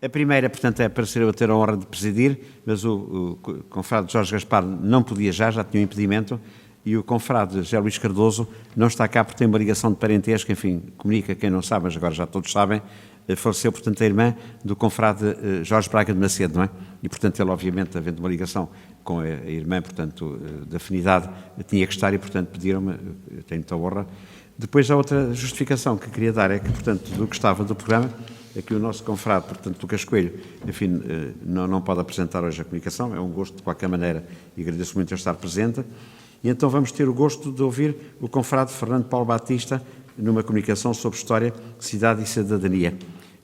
A primeira, portanto, é para ser eu ter a honra de presidir, mas o confrade Jorge Gaspar não podia já tinha um impedimento, e o confrade José Luís Cardoso não está cá porque tem uma ligação de parentesco, enfim, comunica quem não sabe, mas agora já todos sabem, faleceu, portanto, a irmã do confrade Jorge Braga de Macedo, não é? E, portanto, ele, obviamente, havendo uma ligação com a irmã, portanto, da afinidade, tinha que estar e, portanto, pediram-me, eu tenho muita honra. Depois, a outra justificação que queria dar é que, portanto, do que estava do programa, é que o nosso confrade, portanto, Lucas Coelho, enfim, não pode apresentar hoje a comunicação, é um gosto de qualquer maneira e agradeço muito eu estar presente. E então vamos ter o gosto de ouvir o confrade Fernando Paulo Batista numa comunicação sobre história, cidade e cidadania.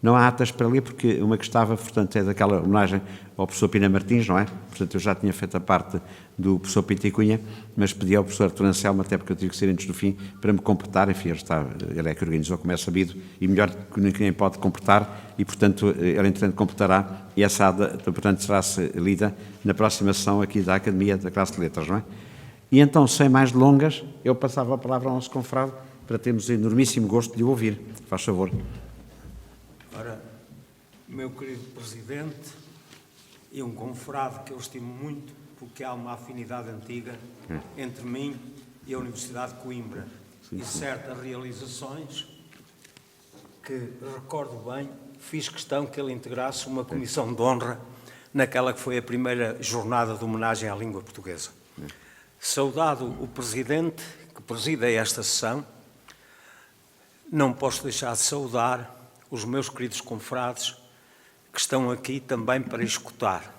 Não há atas para ler porque uma que estava, portanto, é daquela homenagem ao professor Pina Martins, não é? Portanto, eu já tinha feito a parte do professor Pinto e Cunha, mas pedi ao professor Artur Anselmo, até porque eu tive que ser antes do fim, para me completar, enfim, ele é que organizou, como é sabido, e melhor que ninguém pode completar, e, portanto, ele, entretanto, completará, e essa ata, portanto, será-se lida na próxima sessão aqui da Academia da Classe de Letras, não é? E então, sem mais delongas, eu passava a palavra ao nosso confrade para termos o enormíssimo gosto de o ouvir. Faz favor. Ora, meu querido Presidente, e um confrade que eu estimo muito, porque há uma afinidade antiga entre mim e a Universidade de Coimbra, e certas realizações que, recordo bem, fiz questão que ele integrasse uma comissão de honra naquela que foi a primeira jornada de homenagem à língua portuguesa. Saudado o Presidente que presida esta sessão, não posso deixar de saudar os meus queridos confrades que estão aqui também para escutar.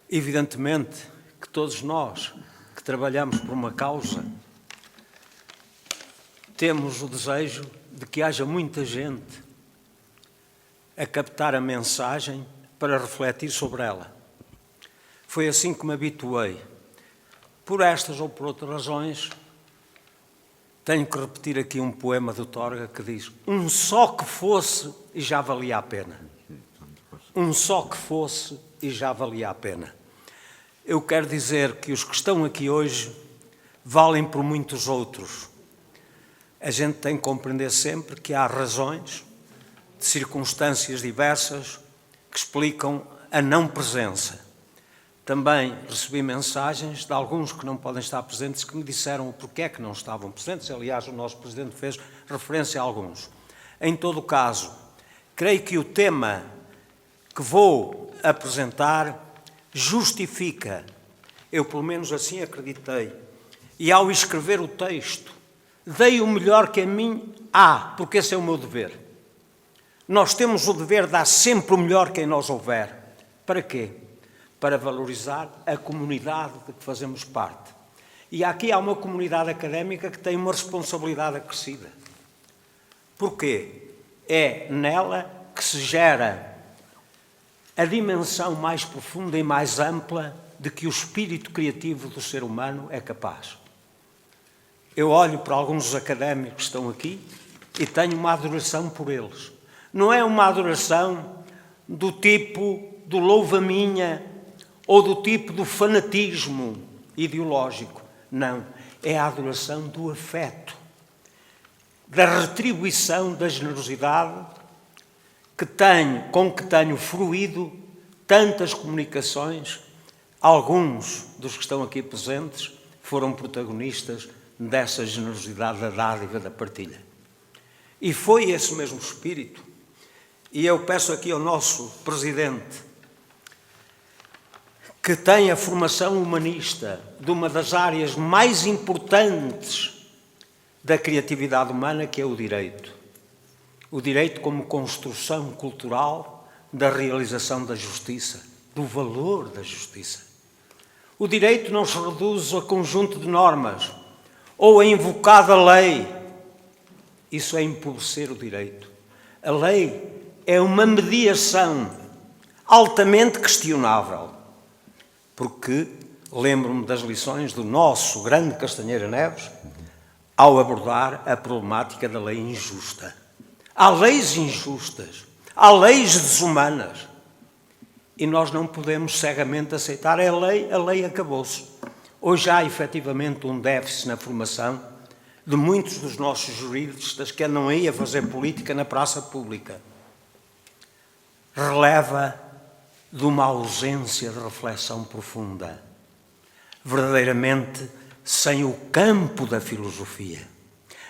Evidentemente que todos nós que trabalhamos por uma causa temos o desejo de que haja muita gente a captar a mensagem para refletir sobre ela. Foi assim que me habituei. Por estas ou por outras razões, tenho que repetir aqui um poema do Torga que diz: um só que fosse e já valia a pena. Um só que fosse e já valia a pena. Eu quero dizer que os que estão aqui hoje valem por muitos outros. A gente tem que compreender sempre que há razões de circunstâncias diversas que explicam a não presença. Também recebi mensagens de alguns que não podem estar presentes que me disseram o porquê é que não estavam presentes. Aliás, o nosso Presidente fez referência a alguns. Em todo o caso, creio que o tema que vou apresentar justifica, eu pelo menos assim acreditei, e ao escrever o texto, dei o melhor que a mim há, porque esse é o meu dever. Nós temos o dever de dar sempre o melhor que em nós houver. Para quê? Para valorizar a comunidade de que fazemos parte. E aqui há uma comunidade académica que tem uma responsabilidade acrescida. Porquê? É nela que se gera a dimensão mais profunda e mais ampla de que o espírito criativo do ser humano é capaz. Eu olho para alguns dos académicos que estão aqui e tenho uma adoração por eles. Não é uma adoração do tipo do louva-minha ou do tipo do fanatismo ideológico. Não, é a adoração do afeto, da retribuição da generosidade com que tenho fruído tantas comunicações. Alguns dos que estão aqui presentes foram protagonistas dessa generosidade da dádiva, da partilha. E foi esse mesmo espírito, e eu peço aqui ao nosso Presidente que tem a formação humanista de uma das áreas mais importantes da criatividade humana, que é o direito. O direito como construção cultural da realização da justiça, do valor da justiça. O direito não se reduz a conjunto de normas ou a invocada lei. Isso é empobrecer o direito. A lei é uma mediação altamente questionável. Porque lembro-me das lições do nosso grande Castanheira Neves ao abordar a problemática da lei injusta. Há leis injustas, há leis desumanas e nós não podemos cegamente aceitar a lei acabou-se. Hoje há efetivamente um déficit na formação de muitos dos nossos juristas que andam aí a fazer política na praça pública. releva de uma ausência de reflexão profunda, verdadeiramente sem o campo da filosofia,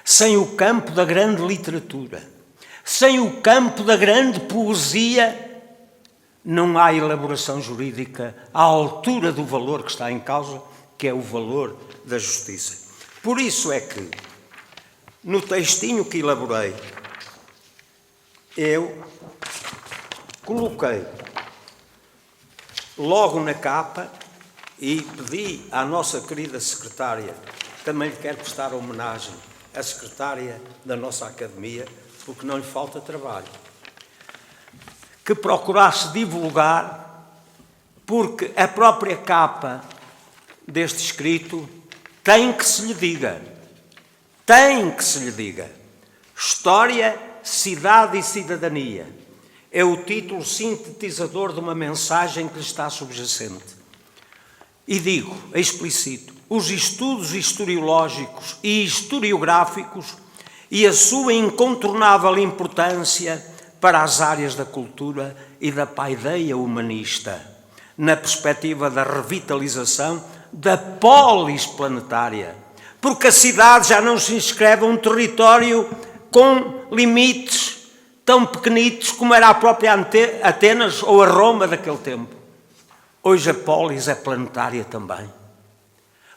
sem o campo da grande literatura, sem o campo da grande poesia, não há elaboração jurídica à altura do valor que está em causa, que é o valor da justiça. Por isso é que, no textinho que elaborei, eu coloquei logo na capa e pedi à nossa querida secretária, também lhe quero prestar homenagem, a secretária da nossa academia, porque não lhe falta trabalho, que procurasse divulgar, porque a própria capa deste escrito tem que se lhe diga, História, Cidade e Cidadania. É o título sintetizador de uma mensagem que lhe está subjacente. E digo, explicito, os estudos historiológicos e historiográficos e a sua incontornável importância para as áreas da cultura e da paideia humanista, na perspectiva da revitalização da polis planetária, porque a cidade já não se inscreve a um território com limites tão pequenitos como era a própria Atenas ou a Roma daquele tempo. Hoje a polis é planetária também.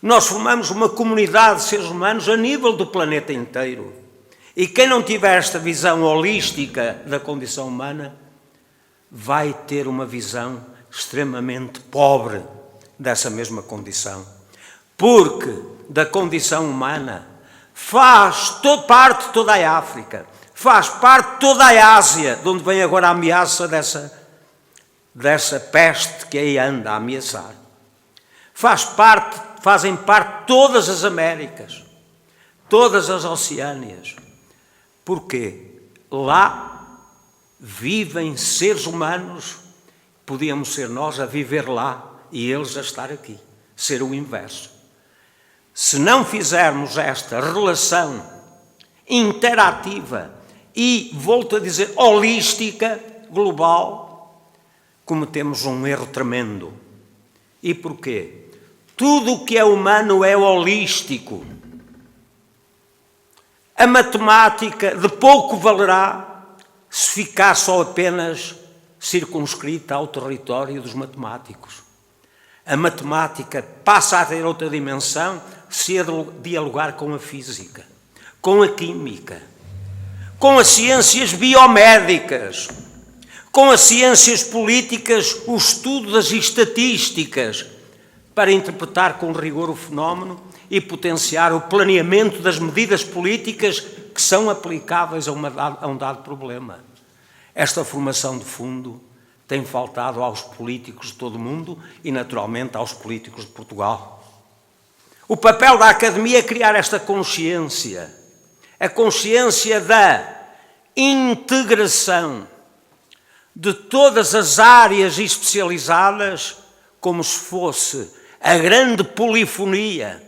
Nós formamos uma comunidade de seres humanos a nível do planeta inteiro. E quem não tiver esta visão holística da condição humana vai ter uma visão extremamente pobre dessa mesma condição. Porque da condição humana faz parte de toda a África, faz parte de toda a Ásia, de onde vem agora a ameaça dessa peste que aí anda a ameaçar. Fazem parte todas as Américas, todas as Oceânias. Porque lá vivem seres humanos, podíamos ser nós a viver lá e eles a estar aqui, ser o inverso. Se não fizermos esta relação interativa e, volto a dizer, holística, global, cometemos um erro tremendo. E porquê? Tudo o que é humano é holístico. A matemática de pouco valerá se ficar só apenas circunscrita ao território dos matemáticos. A matemática passa a ter outra dimensão se a dialogar com a física, com a química, com as ciências biomédicas, com as ciências políticas, o estudo das estatísticas, para interpretar com rigor o fenómeno e potenciar o planeamento das medidas políticas que são aplicáveis a um dado problema. Esta formação de fundo tem faltado aos políticos de todo o mundo e, naturalmente, aos políticos de Portugal. O papel da academia é criar esta consciência, a consciência da integração de todas as áreas especializadas, como se fosse a grande polifonia,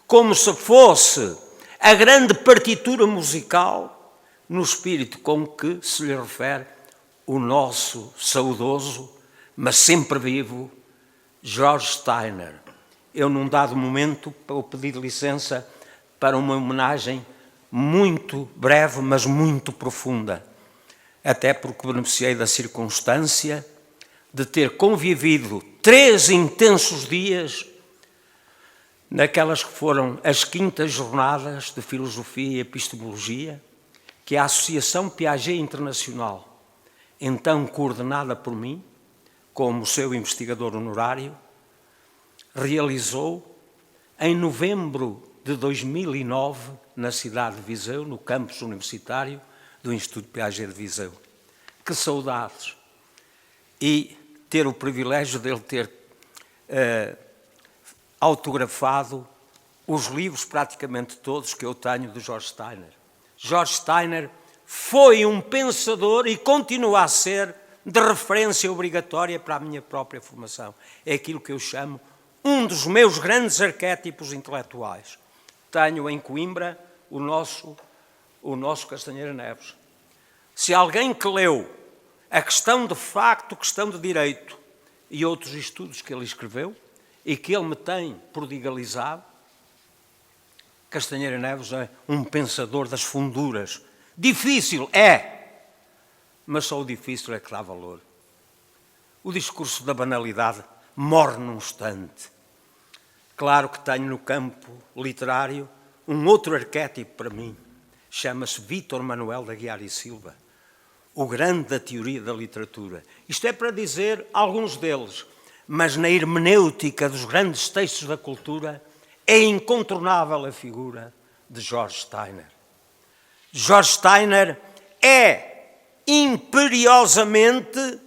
como se fosse a grande partitura musical, no espírito com que se lhe refere o nosso saudoso, mas sempre vivo, George Steiner. Eu, num dado momento, vou pedir licença para uma homenagem muito breve, mas muito profunda, até porque beneficiei da circunstância de ter convivido 3 intensos dias naquelas que foram as 5ª jornadas de Filosofia e Epistemologia, que a Associação Piaget Internacional, então coordenada por mim, como seu investigador honorário, realizou em novembro de 2009, na cidade de Viseu, no campus universitário do Instituto Piaget de Viseu. Que saudades! E ter o privilégio dele ter autografado os livros praticamente todos que eu tenho de George Steiner. George Steiner foi um pensador e continua a ser de referência obrigatória para a minha própria formação. É aquilo que eu chamo um dos meus grandes arquétipos intelectuais. Tenho em Coimbra o nosso Castanheira Neves. Se alguém que leu a questão de facto, questão de direito e outros estudos que ele escreveu e que ele me tem prodigalizado, Castanheira Neves é um pensador das funduras. Difícil, mas só o difícil é que dá valor. O discurso da banalidade morre num instante. Claro que tenho no campo literário um outro arquétipo para mim. Chama-se Vítor Manuel de Aguiar e Silva, o grande da teoria da literatura. Isto é para dizer alguns deles, mas na hermenêutica dos grandes textos da cultura é incontornável a figura de George Steiner. George Steiner é imperiosamente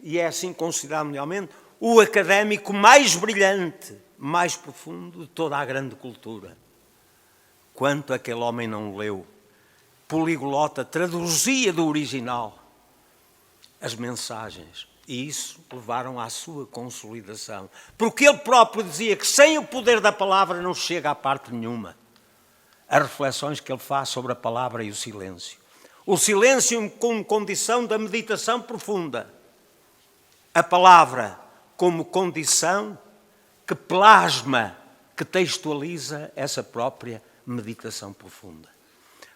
e é assim considerado mundialmente, o académico mais brilhante, mais profundo de toda a grande cultura. Quanto aquele homem não leu, poliglota, traduzia do original as mensagens. E isso levaram à sua consolidação. Porque ele próprio dizia que sem o poder da palavra não chega a parte nenhuma. As reflexões que ele faz sobre a palavra e o silêncio. O silêncio como condição da meditação profunda. A palavra como condição que plasma, que textualiza essa própria meditação profunda.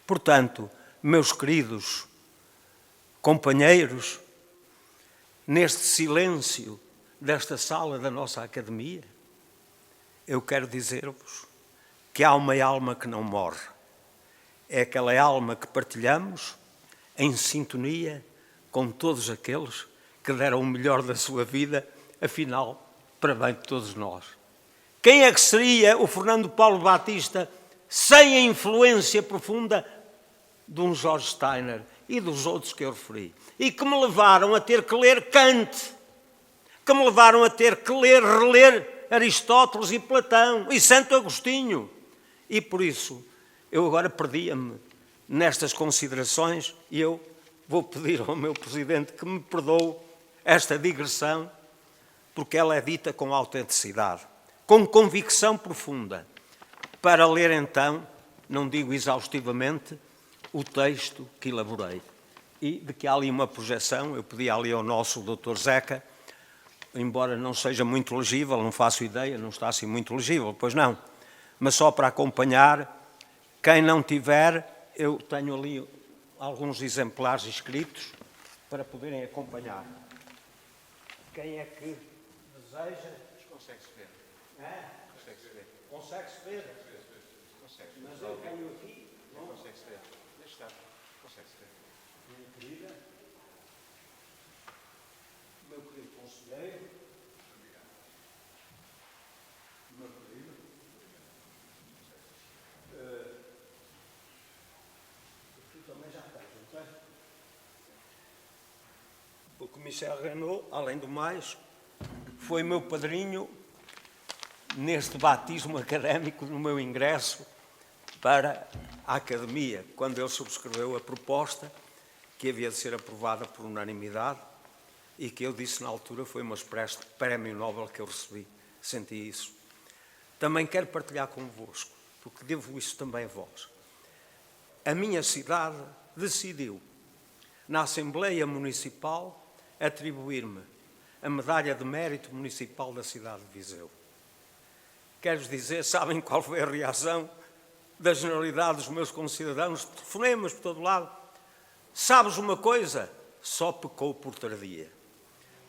Portanto, meus queridos companheiros, neste silêncio desta sala da nossa academia, eu quero dizer-vos que há uma alma que não morre. É aquela alma que partilhamos em sintonia com todos aqueles que deram o melhor da sua vida, afinal, para bem de todos nós. Quem é que seria o Fernando Paulo Batista sem a influência profunda de um George Steiner e dos outros que eu referi? E que me levaram a ter que ler Kant, que me levaram a ter que reler Aristóteles e Platão e Santo Agostinho. E por isso, eu agora perdia-me nestas considerações e eu vou pedir ao meu Presidente que me perdoe esta digressão, porque ela é dita com autenticidade, com convicção profunda, para ler então, não digo exaustivamente, o texto que elaborei. E de que há ali uma projeção, eu pedi ali ao nosso Dr. Zeca, embora não seja muito legível, não faço ideia, não está assim muito legível, pois não, mas só para acompanhar, quem não tiver, eu tenho ali alguns exemplares escritos para poderem acompanhar. Quem é que deseja? Consegue-se ver. Consegue-se ver. Consegue-se ver? Consegue-se ver. Mas eu tenho aqui. Não consegue-se ver. Deixa estar. Consegue-se ver. Minha querida, meu querido conselheiro, meu querido, tu também já tens, não tens? Porque Michel Renaud, além do mais, foi meu padrinho neste batismo académico no meu ingresso para a Academia, quando ele subscreveu a proposta que havia de ser aprovada por unanimidade e que eu disse na altura foi uma espécie de prémio Nobel que eu recebi. Senti isso. Também quero partilhar convosco, porque devo isso também a vós. A minha cidade decidiu, na Assembleia Municipal, atribuir-me a medalha de mérito municipal da cidade de Viseu. Quero-vos dizer, sabem qual foi a reação da generalidade dos meus concidadãos? Telefonemas por todo lado. Sabes uma coisa? Só pecou por tardia.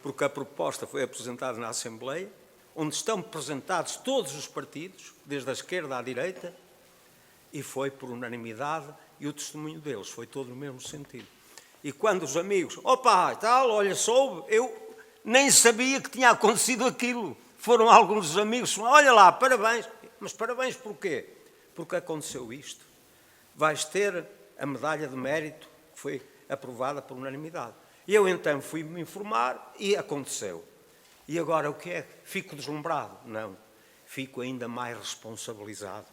Porque a proposta foi apresentada na Assembleia, onde estão representados todos os partidos, desde a esquerda à direita, e foi por unanimidade, e o testemunho deles foi todo no mesmo sentido. E quando os amigos, opa, tal, olha, soube, eu nem sabia que tinha acontecido aquilo. Foram alguns dos amigos, olha lá, parabéns. Mas parabéns porquê? Porque aconteceu isto. Vais ter a medalha de mérito que foi aprovada por unanimidade. E eu então fui-me informar e aconteceu. E agora o que é? Fico deslumbrado? Não. Fico ainda mais responsabilizado.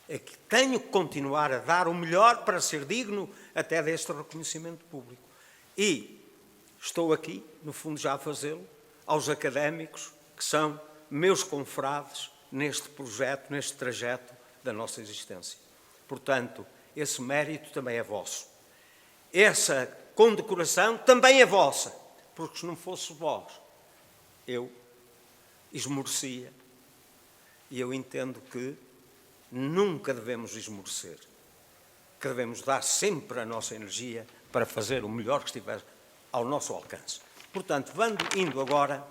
É que tenho que continuar a dar o melhor para ser digno até deste reconhecimento público. E estou aqui, no fundo, já a fazê-lo, aos académicos que são meus confrades neste projeto, neste trajeto da nossa existência. Portanto, esse mérito também é vosso. Essa condecoração também é vossa, porque se não fosse vós, eu esmorecia. E eu entendo que nunca devemos esmorecer, que devemos dar sempre a nossa energia para fazer o melhor que estiver ao nosso alcance. Portanto, indo agora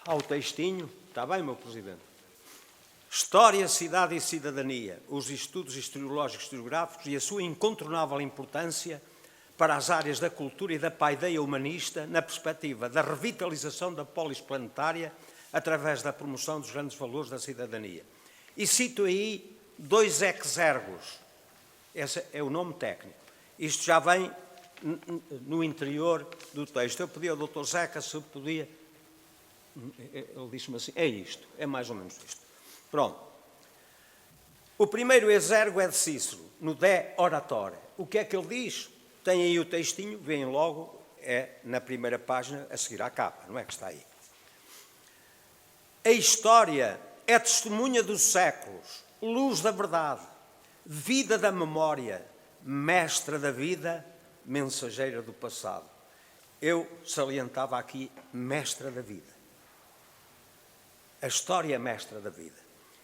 ao textinho, está bem, meu Presidente? História, cidade e cidadania, os estudos historiológicos e historiográficos e a sua incontornável importância para as áreas da cultura e da paideia humanista na perspectiva da revitalização da polis planetária através da promoção dos grandes valores da cidadania. E cito aí 2 exergos, esse é o nome técnico. Isto já vem no interior do texto. Eu pedi ao Dr. Zeca se podia... Ele disse-me assim, é isto, é mais ou menos isto. Pronto. O primeiro exergo é de Cícero, no De Oratore. O que é que ele diz? Tem aí o textinho, veem logo, é na primeira página a seguir à capa, não é que está aí. A história é testemunha dos séculos, luz da verdade, vida da memória, mestra da vida, mensageira do passado. Eu salientava aqui mestra da vida. A história é mestra da vida.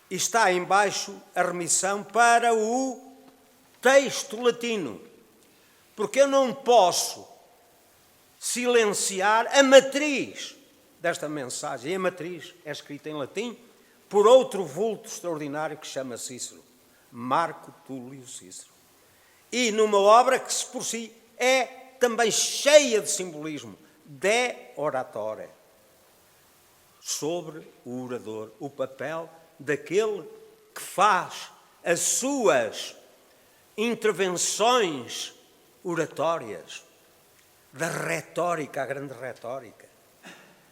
E está embaixo a remissão para o texto latino, porque eu não posso silenciar a matriz desta mensagem. E a matriz é escrita em latim por outro vulto extraordinário que se chama Cícero, Marco Túlio Cícero. E numa obra que, se por si, é também cheia de simbolismo, De Oratore, sobre o orador, o papel daquele que faz as suas intervenções oratórias, da retórica, a grande retórica.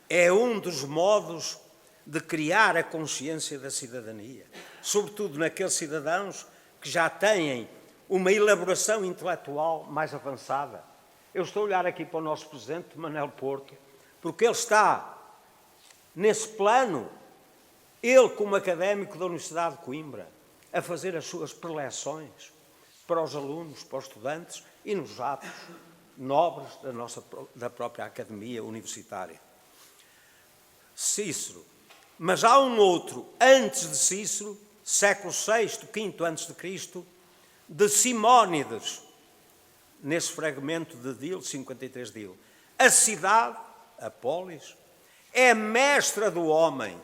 É um dos modos de criar a consciência da cidadania, sobretudo naqueles cidadãos que já têm uma elaboração intelectual mais avançada. Eu estou a olhar aqui para o nosso Presidente, Manuel Porto, porque ele está nesse plano, ele como académico da Universidade de Coimbra, a fazer as suas preleções para os alunos, para os estudantes e nos atos nobres da própria academia universitária. Cícero. Mas há um outro, antes de Cícero, século VI, V antes de Cristo, de Simónides, nesse fragmento de Dil, 53 Dil. A cidade, a polis, é mestra do homem.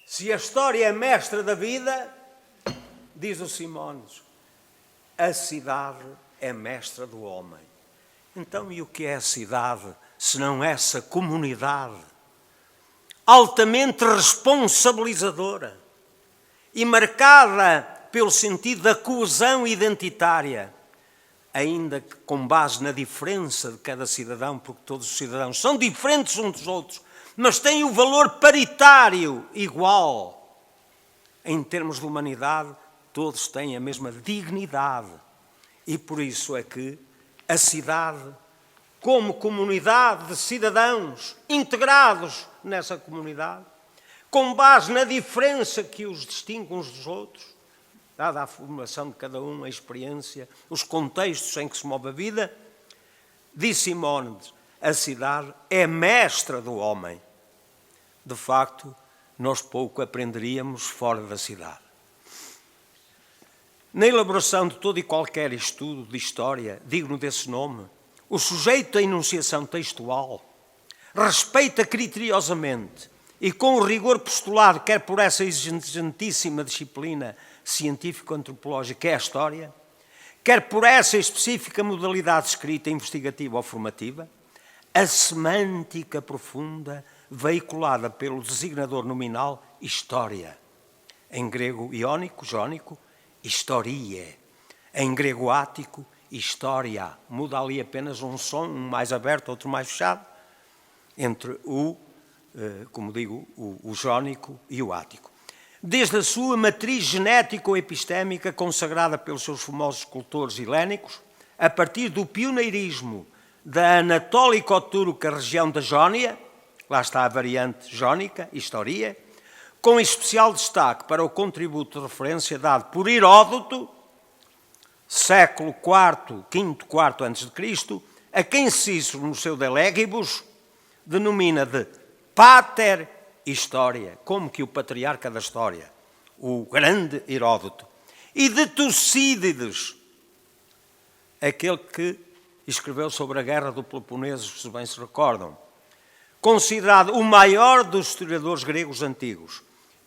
Se a história é mestra da vida, diz o Simónides, a cidade é mestra do homem. Então, e o que é a cidade, se não essa comunidade altamente responsabilizadora e marcada pelo sentido da coesão identitária, ainda que com base na diferença de cada cidadão, porque todos os cidadãos são diferentes uns dos outros, mas têm o valor paritário igual. Em termos de humanidade, todos têm a mesma dignidade. E por isso é que a cidade, como comunidade de cidadãos integrados nessa comunidade, com base na diferença que os distingue uns dos outros, dada a formação de cada um, a experiência, os contextos em que se move a vida, diz Simónides, a cidade é mestra do homem. De facto, nós pouco aprenderíamos fora da cidade. Na elaboração de todo e qualquer estudo de história digno desse nome, o sujeito da enunciação textual respeita criteriosamente e com o rigor postulado, quer por essa exigentíssima disciplina científico-antropológica que é a história, quer por essa específica modalidade escrita, investigativa ou formativa, a semântica profunda veiculada pelo designador nominal história, em grego iónico, jónico, historie, em grego ático, história, muda ali apenas um som, um mais aberto, outro mais fechado, entre o, como digo, o jónico e o ático. Desde a sua matriz genético-epistémica consagrada pelos seus famosos escultores helénicos, a partir do pioneirismo da anatólico-turca região da Jónia, lá está a variante jónica, historia, com especial destaque para o contributo de referência dado por Heródoto, século IV, V a.C., a quem Cícero, no seu De Legibus, denomina de Pater História, como que o patriarca da história, o grande Heródoto, e de Tucídides, aquele que escreveu sobre a guerra do Peloponeso, se bem se recordam, considerado o maior dos historiadores gregos antigos.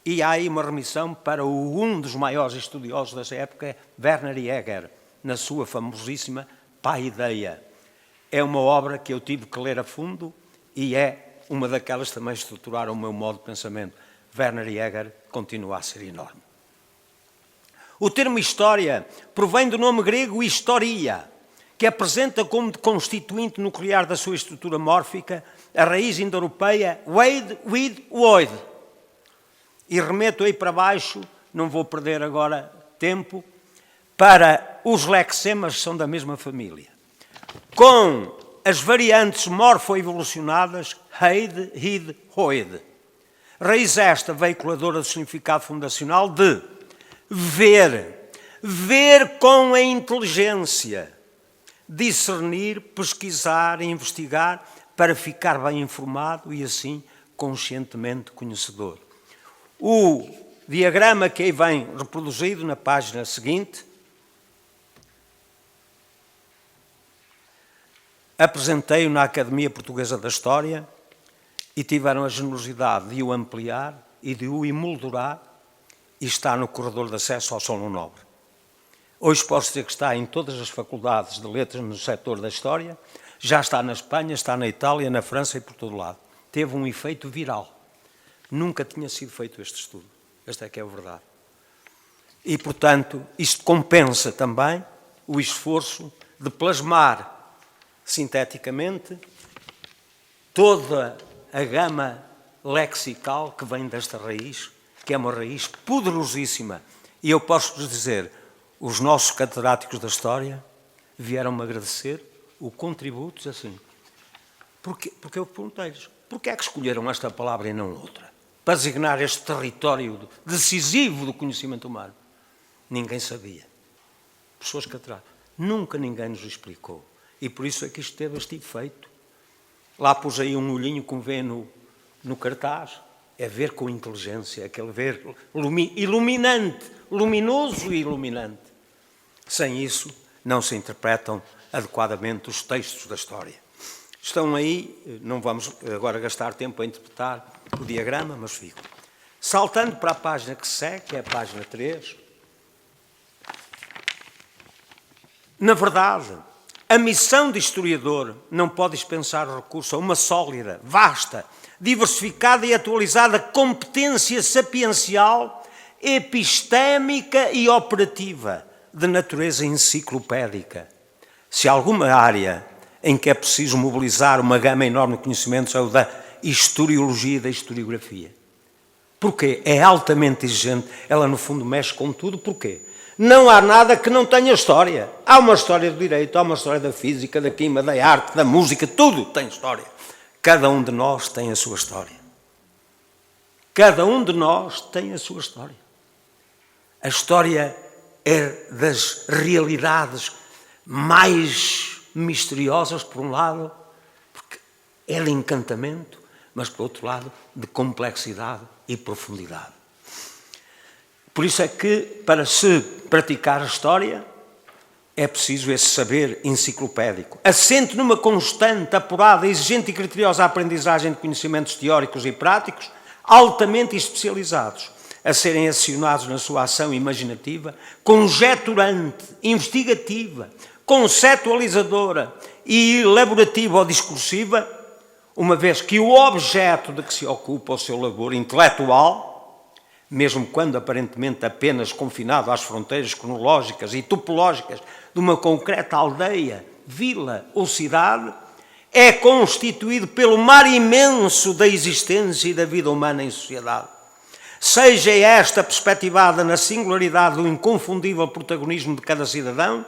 E há aí uma remissão para um dos maiores estudiosos dessa época, Werner Jäger, na sua famosíssima Paideia. É uma obra que eu tive que ler a fundo e é uma daquelas que também estruturaram o meu modo de pensamento. Werner Jäger continua a ser enorme. O termo história provém do nome grego historia, que apresenta como constituinte nuclear da sua estrutura mórfica a raiz indo-europeia with oid. E remeto aí para baixo, não vou perder agora tempo, para os lexemas que são da mesma família, com as variantes morfo-evolucionadas heid, hid, hoid. Raiz esta veiculadora do significado fundacional de ver com a inteligência, discernir, pesquisar e investigar para ficar bem informado e assim conscientemente conhecedor. O diagrama que aí vem reproduzido na página seguinte apresentei-o na Academia Portuguesa da História e tiveram a generosidade de o ampliar e de o emoldurar e está no corredor de acesso ao Sono Nobre. Hoje posso dizer que está em todas as faculdades de letras no setor da História, já está na Espanha, está na Itália, na França e por todo lado. Teve um efeito viral. Nunca tinha sido feito este estudo. Esta é que é a verdade. E, portanto, isto compensa também o esforço de plasmar sinteticamente toda a gama lexical que vem desta raiz, que é uma raiz poderosíssima. E eu posso-vos dizer, os nossos catedráticos da História vieram-me agradecer o contributo, assim. Porque eu perguntei-lhes, porquê é que escolheram esta palavra e não outra? Para designar este território decisivo do conhecimento humano. Ninguém sabia. Pessoas catedráticas. Nunca ninguém nos explicou. E por isso é que isto teve este efeito. Lá pus aí um olhinho, como vê no cartaz. É ver com inteligência, aquele ver iluminante, luminoso e iluminante. Sem isso, não se interpretam adequadamente os textos da história. Estão aí, não vamos agora gastar tempo a interpretar o diagrama, mas fico. Saltando para a página que segue, que é a página 3. Na verdade, a missão de historiador não pode dispensar o recurso a uma sólida, vasta, diversificada e atualizada competência sapiencial, epistémica e operativa, de natureza enciclopédica. Se alguma área em que é preciso mobilizar uma gama enorme de conhecimentos é o da historiologia e da historiografia. Porquê? É altamente exigente, ela no fundo mexe com tudo. Porquê? Não há nada que não tenha história. Há uma história do direito, há uma história da física, da química, da arte, da música, tudo tem história. Cada um de nós tem a sua história. Cada um de nós tem a sua história. A história é das realidades mais misteriosas, por um lado, porque é de encantamento, mas, por outro lado, de complexidade e profundidade. Por isso é que, para se praticar a história, é preciso esse saber enciclopédico, assente numa constante, apurada, exigente e criteriosa aprendizagem de conhecimentos teóricos e práticos, altamente especializados, a serem acionados na sua ação imaginativa, conjeturante, investigativa, conceptualizadora e elaborativa ou discursiva, uma vez que o objeto de que se ocupa o seu labor intelectual, mesmo quando aparentemente apenas confinado às fronteiras cronológicas e topológicas de uma concreta aldeia, vila ou cidade, é constituído pelo mar imenso da existência e da vida humana em sociedade. Seja esta perspectivada na singularidade do inconfundível protagonismo de cada cidadão,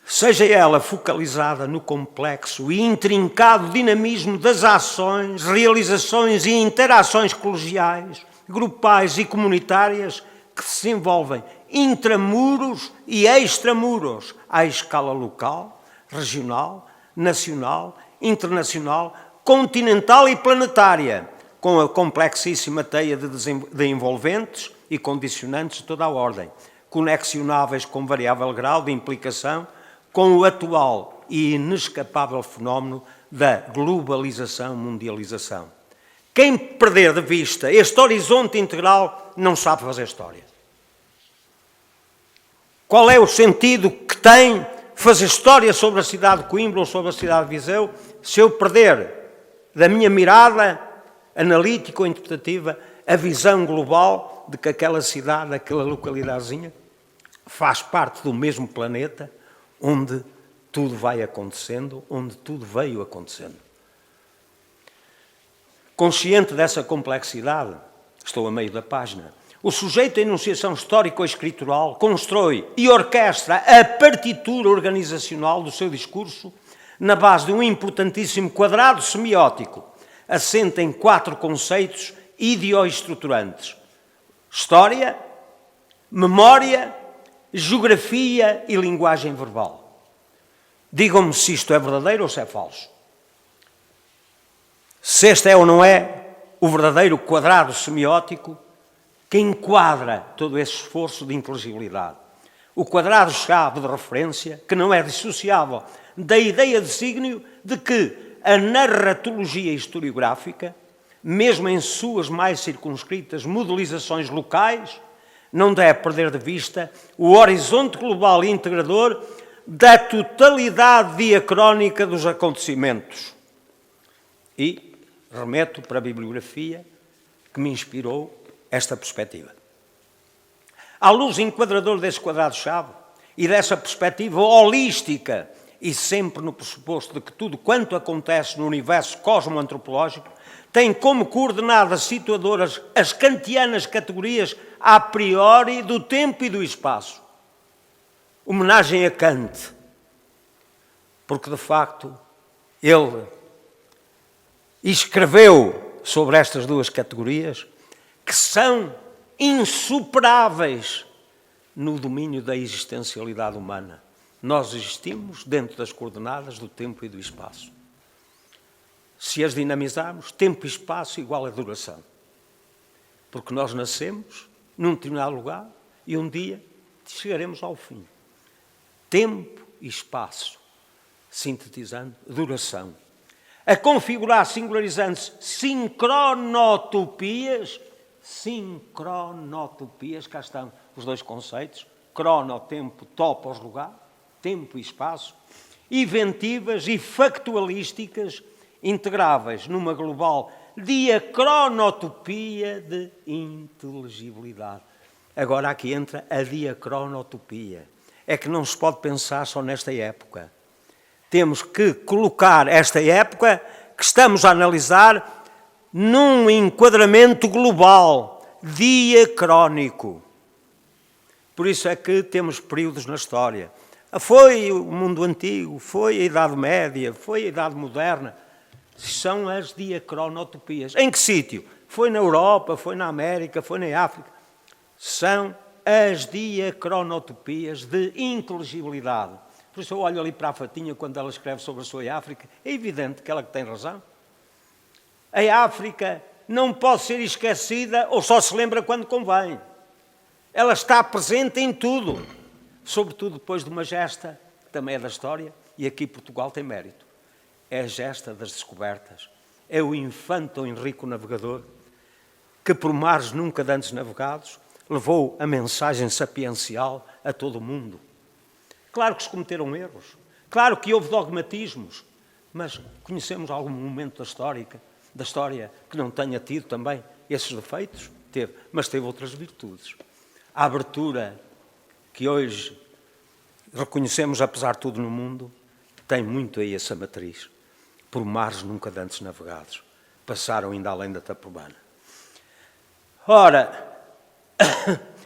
seja ela focalizada no complexo e intrincado dinamismo das ações, realizações e interações colegiais, grupais e comunitárias que se desenvolvem intramuros e extramuros, à escala local, regional, nacional, internacional, continental e planetária, com a complexíssima teia de envolventes e condicionantes de toda a ordem, conexionáveis com variável grau de implicação com o atual e inescapável fenómeno da globalização-mundialização. Quem perder de vista este horizonte integral não sabe fazer história. Qual é o sentido que tem fazer história sobre a cidade de Coimbra ou sobre a cidade de Viseu se eu perder da minha mirada analítica ou interpretativa a visão global de que aquela cidade, aquela localidadezinha, faz parte do mesmo planeta onde tudo vai acontecendo, onde tudo veio acontecendo. Consciente dessa complexidade, estou a meio da página, o sujeito da enunciação histórico-escritural constrói e orquestra a partitura organizacional do seu discurso na base de um importantíssimo quadrado semiótico, assente em 4 conceitos ideo-estruturantes: história, memória, geografia e linguagem verbal. Digam-me se isto é verdadeiro ou se é falso. Se este é ou não é o verdadeiro quadrado semiótico que enquadra todo esse esforço de inteligibilidade. O quadrado-chave de referência, que não é dissociável da ideia de signo de que a narratologia historiográfica, mesmo em suas mais circunscritas modelizações locais, não deve perder de vista o horizonte global e integrador da totalidade diacrónica dos acontecimentos. E remeto para a bibliografia que me inspirou esta perspectiva. À luz enquadradora desse quadrado-chave e dessa perspectiva holística e sempre no pressuposto de que tudo quanto acontece no universo cosmoantropológico tem como coordenadas situadoras as kantianas categorias a priori do tempo e do espaço. Homenagem a Kant, porque de facto ele escreveu sobre estas duas categorias que são insuperáveis no domínio da existencialidade humana. Nós existimos dentro das coordenadas do tempo e do espaço. Se as dinamizarmos, tempo e espaço igual a duração. Porque nós nascemos num determinado lugar e um dia chegaremos ao fim. Tempo e espaço, sintetizando, duração. A configurar singularizantes sincronotopias, cá estão os dois conceitos, crono, tempo, topos, lugar, tempo e espaço, inventivas e factualísticas, integráveis numa global diacronotopia de inteligibilidade. Agora aqui entra a diacronotopia. É que não se pode pensar só nesta época. Temos que colocar esta época que estamos a analisar num enquadramento global, diacrónico. Por isso é que temos períodos na história. Foi o mundo antigo, foi a Idade Média, foi a Idade Moderna. São as diacronotopias. Em que sítio? Foi na Europa, foi na América, foi na África. São as diacronotopias de inteligibilidade. Por isso eu olho ali para a Fatinha quando ela escreve sobre a sua África. É evidente que ela tem razão. A África não pode ser esquecida ou só se lembra quando convém. Ela está presente em tudo. Sobretudo depois de uma gesta, que também é da história, e aqui Portugal tem mérito. É a gesta das descobertas. É o infante Henrico Navegador, que por mares nunca antes navegados, levou a mensagem sapiencial a todo o mundo. Claro que se cometeram erros, claro que houve dogmatismos, mas conhecemos algum momento da história que não tenha tido também esses defeitos? Teve, mas teve outras virtudes. A abertura que hoje reconhecemos, apesar de tudo no mundo, tem muito aí essa matriz. Por mares nunca antes navegados, passaram ainda além da Taprobana. Ora,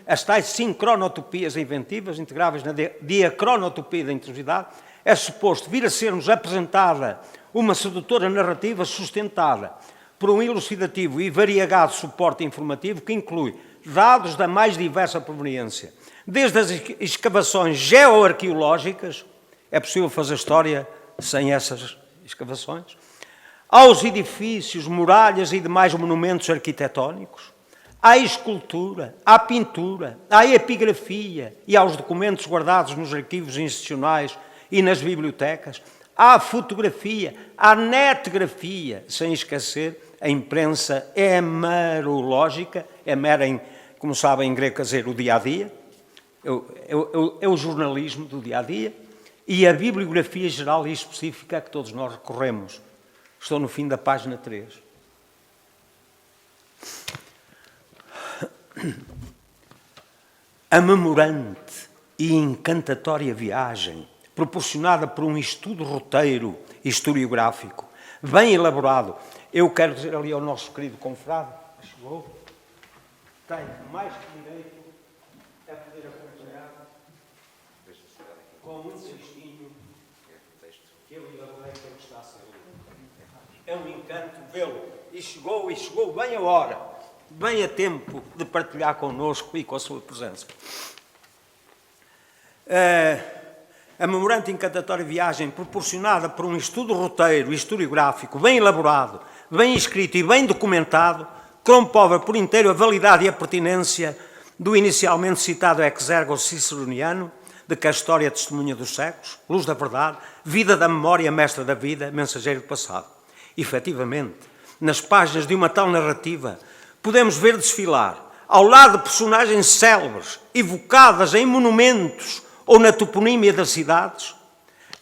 as tais sincronotopias inventivas, integráveis na diacronotopia da intrusidade, é suposto vir a ser-nos apresentada uma sedutora narrativa sustentada por um elucidativo e variegado suporte informativo que inclui dados da mais diversa proveniência. Desde as escavações geoarqueológicas, é possível fazer história sem essas escavações, aos edifícios, muralhas e demais monumentos arquitetónicos, à escultura, à pintura, à epigrafia e aos documentos guardados nos arquivos institucionais e nas bibliotecas, à fotografia, à netografia, sem esquecer a imprensa hemerológica, como sabem em grego quer dizer o dia-a-dia, é o jornalismo do dia-a-dia, e a bibliografia geral e específica a que todos nós recorremos. Estou no fim da página 3. A memorante e encantatória viagem, proporcionada por um estudo roteiro historiográfico, bem elaborado. Eu quero dizer ali ao nosso querido confrade, chegou, tem mais que direito a poder acompanhar com um textinho que eu elaborei que ele está a ser lido. É um encanto vê-lo. E chegou bem a hora, bem a tempo de partilhar connosco e com a sua presença. A memorante e encantatória viagem, proporcionada por um estudo roteiro historiográfico bem elaborado, bem escrito e bem documentado, comprova por inteiro a validade e a pertinência do inicialmente citado exergo ciceroniano, de que a história é testemunha dos séculos, luz da verdade, vida da memória, mestra da vida, mensageiro do passado. Efetivamente, nas páginas de uma tal narrativa, podemos ver desfilar, ao lado de personagens célebres, evocadas em monumentos ou na toponímia das cidades,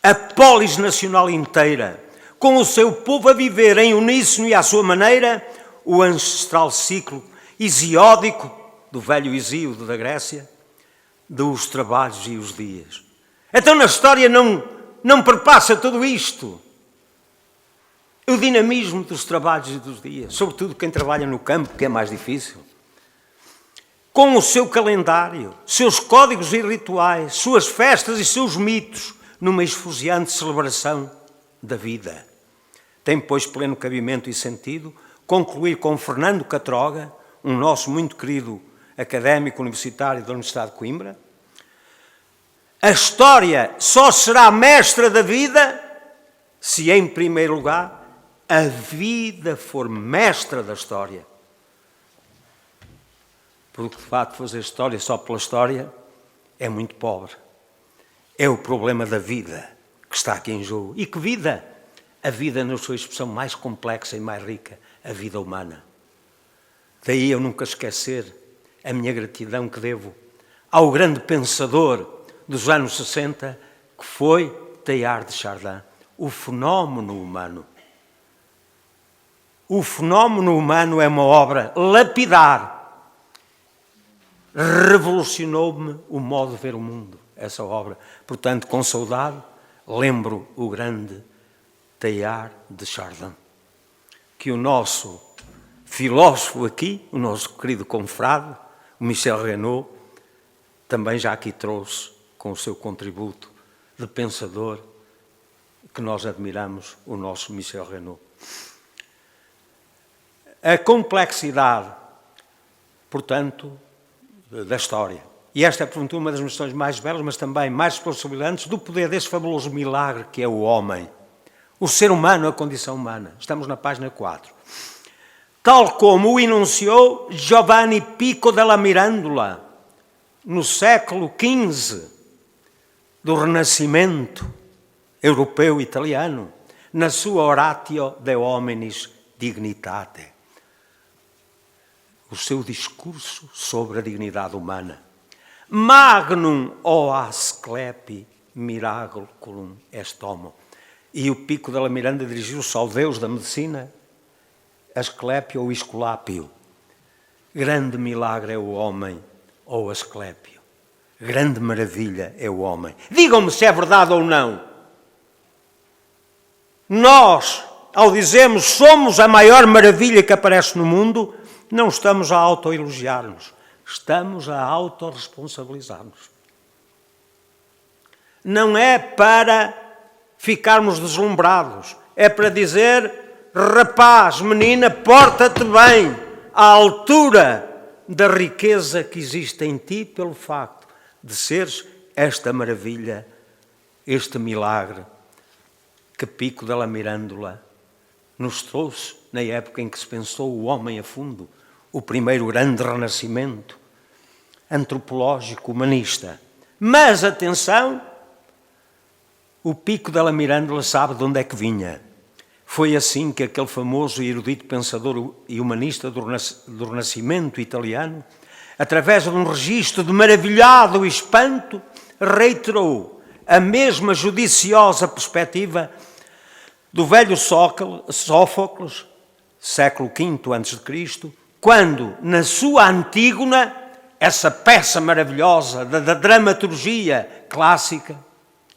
a polis nacional inteira, com o seu povo a viver em uníssono e à sua maneira, o ancestral ciclo hesiódico do velho Hesíodo da Grécia, dos trabalhos e os dias. Então na história não perpassa tudo isto. O dinamismo dos trabalhos e dos dias, sobretudo quem trabalha no campo, que é mais difícil. Com o seu calendário, seus códigos e rituais, suas festas e seus mitos, numa esfuziante celebração da vida. Tem, pois, pleno cabimento e sentido concluir com Fernando Catroga, um nosso muito querido académico universitário da Universidade de Coimbra: a história só será mestra da vida se, em primeiro lugar, a vida for mestra da história. Porque, de facto, fazer história só pela história é muito pobre. É o problema da vida que está aqui em jogo. E que vida? A vida na sua expressão mais complexa e mais rica, a vida humana. Daí eu nunca esquecer a minha gratidão que devo ao grande pensador dos anos 60, que foi Teilhard de Chardin, o fenómeno humano. O fenómeno humano é uma obra lapidar. Revolucionou-me o modo de ver o mundo, essa obra. Portanto, com saudade, lembro o grande Teilhard de Chardin, que o nosso filósofo aqui, o nosso querido confrade, o Michel Renaud, também já aqui trouxe com o seu contributo de pensador, que nós admiramos, o nosso Michel Renaud. A complexidade, portanto, da história. E esta é, portanto, uma das noções mais belas, mas também mais responsabilizantes do poder desse fabuloso milagre que é o homem. O ser humano, a condição humana. Estamos na página 4. Tal como o enunciou Giovanni Pico della Mirandola, no século XV do Renascimento europeu italiano, na sua Oratio de Hominis Dignitate. O seu discurso sobre a dignidade humana. Magnum o Asclepi miraculum est homo. E o Pico della Miranda dirigiu-se ao Deus da medicina, Asclepio ou Esculápio. Grande milagre é o homem, ou Asclepio. Grande maravilha é o homem. Digam-me se é verdade ou não. Nós, ao dizermos somos a maior maravilha que aparece no mundo, não estamos a autoelogiar-nos, estamos a autorresponsabilizar-nos. Não é para ficarmos deslumbrados, é para dizer, rapaz, menina, porta-te bem, à altura da riqueza que existe em ti pelo facto de seres esta maravilha, este milagre que Pico della Mirandola nos trouxe na época em que se pensou o homem a fundo, o primeiro grande renascimento antropológico, humanista. Mas, atenção, o Pico della Mirandola sabe de onde é que vinha. Foi assim que aquele famoso e erudito pensador e humanista do Renascimento italiano, através de um registro de maravilhado espanto, reiterou a mesma judiciosa perspectiva do velho Sófocles, século V a.C., quando, na sua Antígona, essa peça maravilhosa da dramaturgia clássica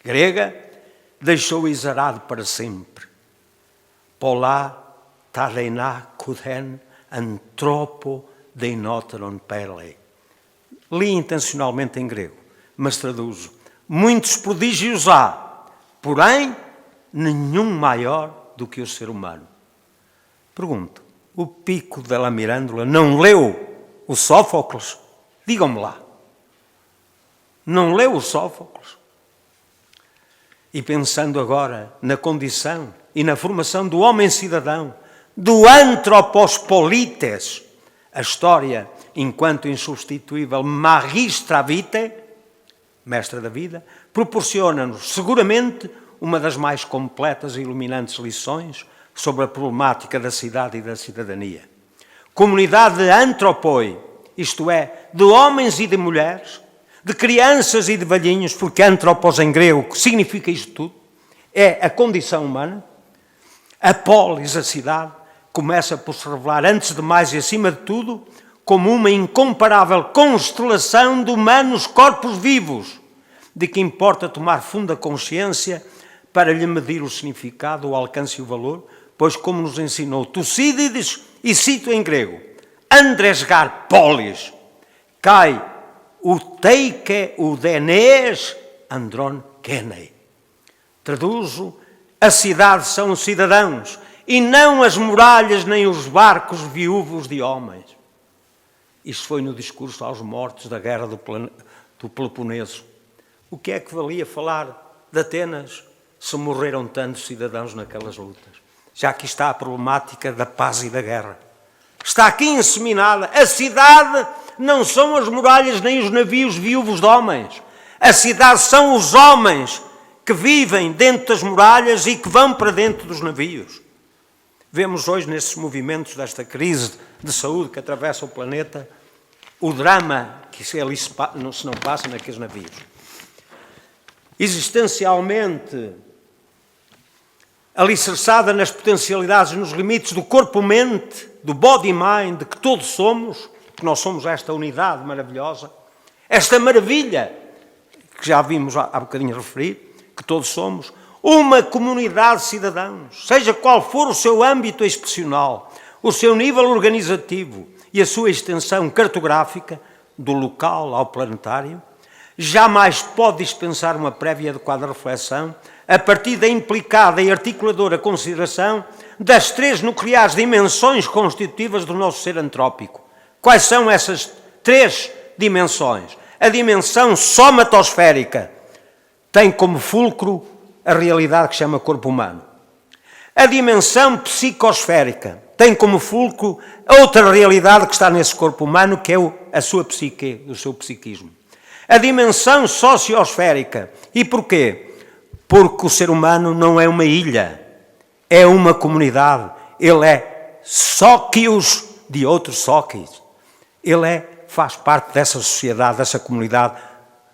grega, deixou exarado para sempre. Polá tarená kuden antropo deinoteron pele. Li intencionalmente em grego, mas traduzo. Muitos prodígios há, porém, nenhum maior do que o ser humano. Pergunto, o Pico della Mirandola não leu o Sófocles? Digam-me lá. Não leu o Sófocles? E pensando agora na condição e na formação do homem cidadão, do anthropos polites, a história, enquanto insubstituível magistra vitae, mestra da vida, proporciona-nos seguramente uma das mais completas e iluminantes lições sobre a problemática da cidade e da cidadania. Comunidade de antropoi, isto é, de homens e de mulheres, de crianças e de velhinhos, porque antropos em grego significa isto tudo, é a condição humana. A polis, a cidade, começa por se revelar, antes de mais e acima de tudo, como uma incomparável constelação de humanos corpos vivos, de que importa tomar funda consciência para lhe medir o significado, o alcance e o valor, pois como nos ensinou Tucídides, e cito em grego, andresgar polis, kai uteike udenes andron kenei. Traduzo, a cidade são os cidadãos, e não as muralhas nem os barcos viúvos de homens. Isto foi no discurso aos mortos da guerra do Peloponeso. O que é que valia falar de Atenas se morreram tantos cidadãos naquelas lutas? Já aqui está a problemática da paz e da guerra. Está aqui inseminada. A cidade não são as muralhas nem os navios viúvos de homens. A cidade são os homens que vivem dentro das muralhas e que vão para dentro dos navios. Vemos hoje, nesses movimentos desta crise de saúde que atravessa o planeta, o drama que se não passa naqueles navios. Existencialmente alicerçada nas potencialidades, nos limites do corpo-mente, do body-mind, que todos somos, que nós somos esta unidade maravilhosa, esta maravilha, que já vimos há bocadinho referir, que todos somos, uma comunidade de cidadãos, seja qual for o seu âmbito expressional, o seu nível organizativo e a sua extensão cartográfica, do local ao planetário, jamais pode dispensar uma prévia e adequada reflexão a partir da implicada e articuladora consideração das três nucleares dimensões constitutivas do nosso ser antrópico. Quais são essas três dimensões? A dimensão somatosférica tem como fulcro a realidade que se chama corpo humano. A dimensão psicosférica tem como fulcro outra realidade que está nesse corpo humano, que é a sua psique, o seu psiquismo. A dimensão sociosférica. E porquê? Porque o ser humano não é uma ilha, é uma comunidade. Ele é sóquios de outros sóquios. Ele faz parte dessa sociedade, dessa comunidade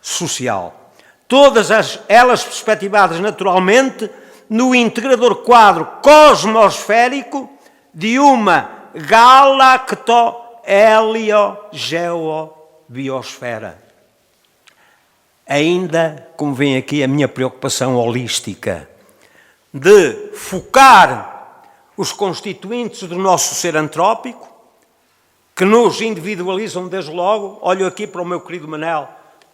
social. Todas elas perspectivadas naturalmente no integrador quadro cosmosférico de uma galacto-helio-geo-biosfera. Ainda convém aqui a minha preocupação holística de focar os constituintes do nosso ser antrópico, que nos individualizam desde logo. Olho aqui para o meu querido Manel.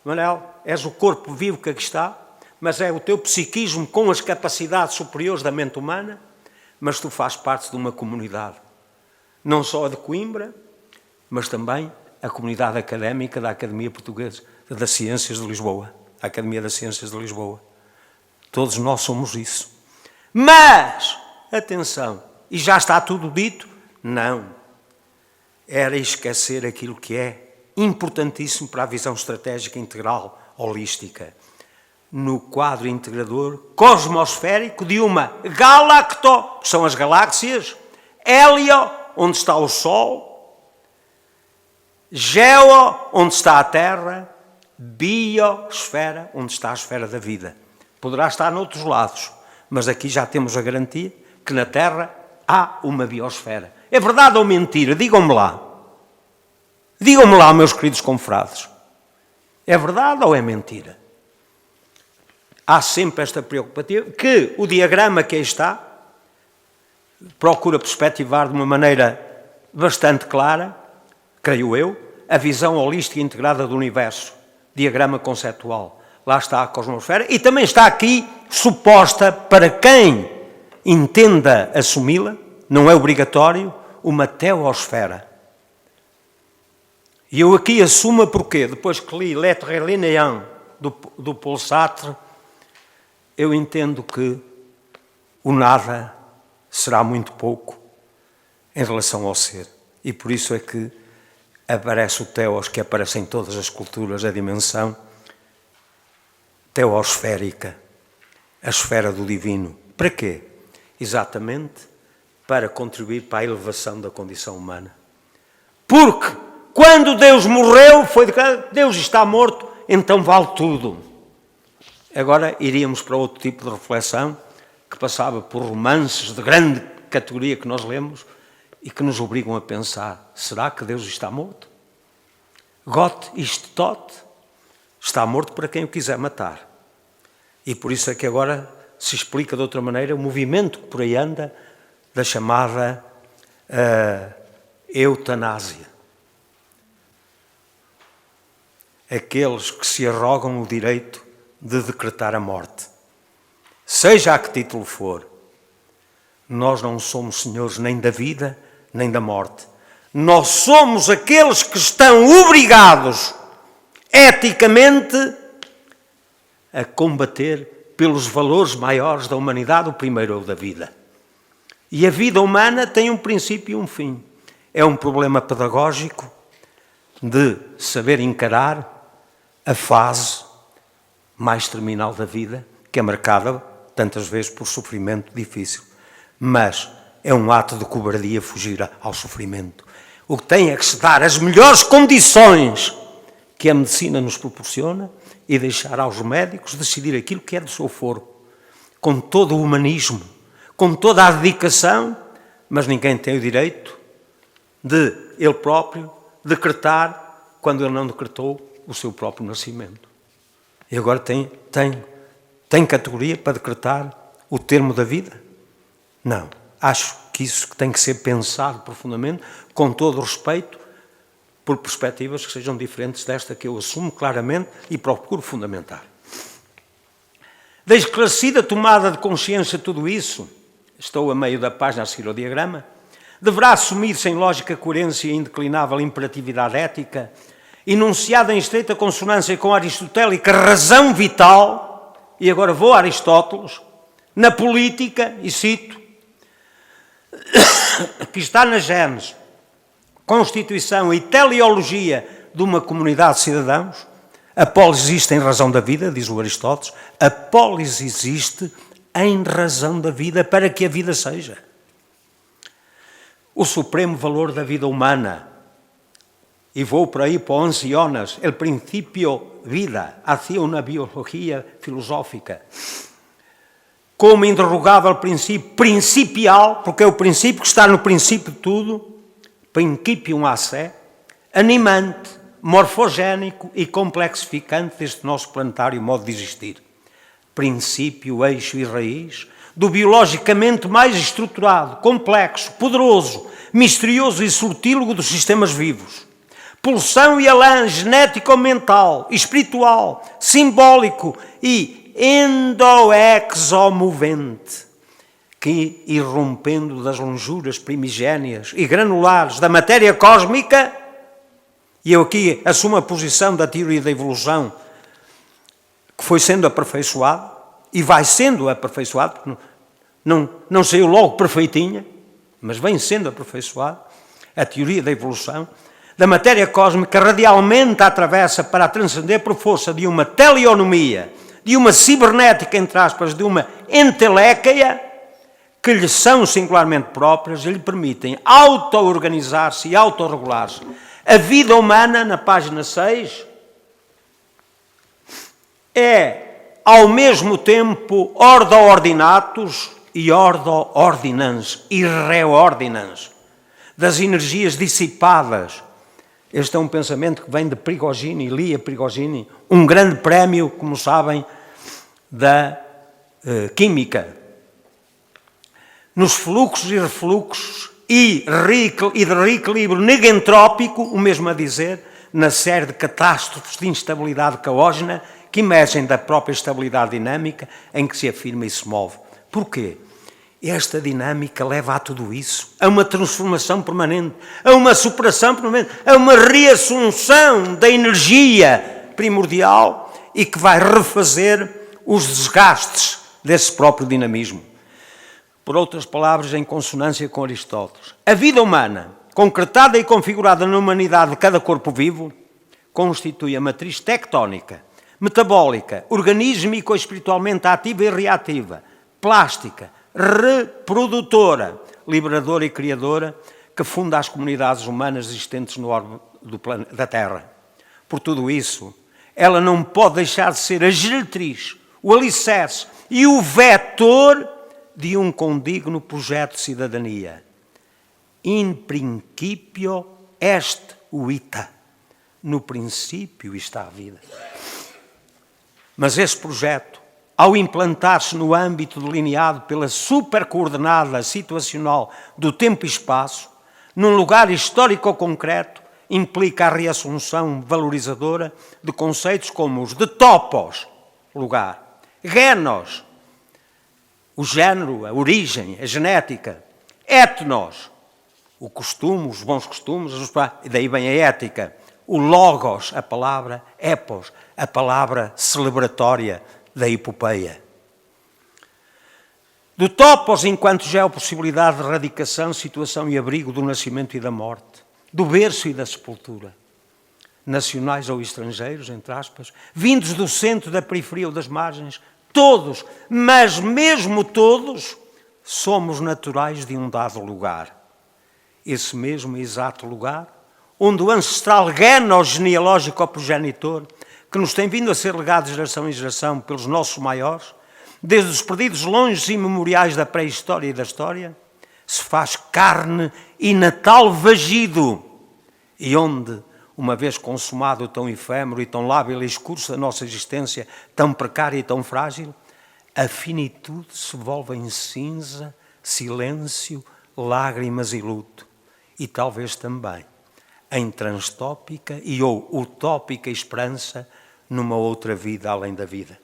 Manel, és o corpo vivo que aqui está, mas é o teu psiquismo com as capacidades superiores da mente humana, mas tu fazes parte de uma comunidade, não só a de Coimbra, mas também a comunidade académica da Academia Portuguesa das Ciências de Lisboa, a Academia das Ciências de Lisboa. Todos nós somos isso. Mas, atenção, e já está tudo dito? Não. Era esquecer aquilo que é importantíssimo para a visão estratégica integral, holística, no quadro integrador cosmosférico de uma galacto, que são as galáxias, hélio, onde está o Sol, geo, onde está a Terra, biosfera, onde está a esfera da vida. Poderá estar noutros lados, mas aqui já temos a garantia que na Terra há uma biosfera. É verdade ou mentira? Digam-me lá. Digam-me lá, meus queridos confrades. É verdade ou é mentira? Há sempre esta preocupação que o diagrama que aí está procura perspectivar de uma maneira bastante clara, creio eu, a visão holística integrada do universo, diagrama conceptual. Lá está a cosmosfera e também está aqui suposta, para quem entenda assumi-la, não é obrigatório, uma teosfera. E eu aqui assumo porquê? Depois que li L'être linéen do Paul Sartre, eu entendo que o nada será muito pouco em relação ao ser. E por isso é que aparece o teos, que aparece em todas as culturas, a dimensão teosférica, a esfera do divino. Para quê? Exatamente para contribuir para a elevação da condição humana. Porque quando Deus morreu, foi declarado, Deus está morto, então vale tudo. Agora iríamos para outro tipo de reflexão, que passava por romances de grande categoria que nós lemos e que nos obrigam a pensar, será que Deus está morto? Gott ist tot, está morto para quem o quiser matar. E por isso é que agora se explica de outra maneira o movimento que por aí anda da chamada eutanásia. Aqueles que se arrogam o direito de decretar a morte. Seja a que título for, nós não somos senhores nem da vida, nem da morte. Nós somos aqueles que estão obrigados, eticamente, a combater pelos valores maiores da humanidade, o primeiro é o da vida. E a vida humana tem um princípio e um fim. É um problema pedagógico de saber encarar a fase mais terminal da vida, que é marcada tantas vezes por sofrimento difícil. Mas é um ato de cobardia fugir ao sofrimento. O que tem é que se dar as melhores condições que a medicina nos proporciona e deixar aos médicos decidir aquilo que é do seu foro, com todo o humanismo, com toda a dedicação, mas ninguém tem o direito de ele próprio decretar quando ele não decretou o seu próprio nascimento. E agora tem categoria para decretar o termo da vida? Não. Acho que isso tem que ser pensado profundamente, com todo o respeito, por perspectivas que sejam diferentes desta que eu assumo claramente e procuro fundamentar. Da esclarecida tomada de consciência de tudo isso, estou a meio da página a seguir ao diagrama, deverá assumir-se em lógica coerência e indeclinável imperatividade ética, enunciada em estreita consonância com a aristotélica razão vital, e agora vou a Aristóteles, na política, e cito, que está na gênese, constituição e teleologia de uma comunidade de cidadãos. A polis existe em razão da vida, diz o Aristóteles, a polis existe em razão da vida para que a vida seja. O supremo valor da vida humana, e vou por aí para Onze Jonas, el principio vida, hacia una biología filosófica, como indrogável princípio principial, porque é o princípio que está no princípio de tudo, principium a sé, animante, morfogénico e complexificante deste nosso planetário modo de existir. Princípio, eixo e raiz do biologicamente mais estruturado, complexo, poderoso, misterioso e sortílego dos sistemas vivos. Pulsão e elan genético-mental, espiritual, simbólico e endo-exomovente, que, irrompendo das lonjuras primigénias e granulares da matéria cósmica, E eu aqui assumo a posição da teoria da evolução, que foi sendo aperfeiçoada, e vai sendo aperfeiçoada, porque não saiu logo perfeitinha, mas vem sendo aperfeiçoada, a teoria da evolução, da matéria cósmica radialmente atravessa para transcender por força de uma teleonomia, de uma cibernética, entre aspas, de uma entelequia, que lhe são singularmente próprias e lhe permitem auto-organizar-se e autorregular-se. A vida humana, na página 6, é, ao mesmo tempo, ordo ordinatus e ordo ordinans, e reordinans, das energias dissipadas. Este é um pensamento que vem de Prigogine, Ilia Prigogine, um grande prémio, como sabem, da química. Nos fluxos e refluxos e de reequilíbrio negentrópico, o mesmo a dizer, na série de catástrofes de instabilidade caógena que emergem da própria estabilidade dinâmica em que se afirma e se move. Porquê? Esta dinâmica leva a tudo isso, a uma transformação permanente, a uma superação permanente, a uma reassunção da energia primordial e que vai refazer os desgastes desse próprio dinamismo. Por outras palavras, em consonância com Aristóteles, a vida humana, concretada e configurada na humanidade de cada corpo vivo, constitui a matriz tectónica, metabólica, organísmica, espiritualmente ativa e reativa, plástica, reprodutora, liberadora e criadora, que funda as comunidades humanas existentes no orbe da Terra. Por tudo isso, ela não pode deixar de ser a diretriz, o alicerce e o vetor de um condigno projeto de cidadania. In principio est vita. No princípio está a vida. Mas esse projeto, ao implantar-se no âmbito delineado pela supercoordenada situacional do tempo e espaço, num lugar histórico ou concreto, implica a reassunção valorizadora de conceitos como os de topos, lugar, genos, o género, a origem, a genética, etnos, o costume, os bons costumes, e daí vem a ética, o logos, a palavra, epos, a palavra celebratória da epopeia. Do topos enquanto geopossibilidade de radicação, situação e abrigo do nascimento e da morte, do berço e da sepultura, nacionais ou estrangeiros, entre aspas, vindos do centro, da periferia ou das margens, todos, mas mesmo todos, somos naturais de um dado lugar. Esse mesmo exato lugar, onde o ancestral genos genealógico ou progenitor, que nos tem vindo a ser legado de geração em geração pelos nossos maiores, desde os perdidos longes e memoriais da pré-história e da história, se faz carne e natal vagido, e onde, uma vez consumado o tão efêmero e tão lábil e escurso da nossa existência, tão precária e tão frágil, a finitude se volve em cinza, silêncio, lágrimas e luto, e talvez também em transtópica e ou utópica esperança numa outra vida além da vida.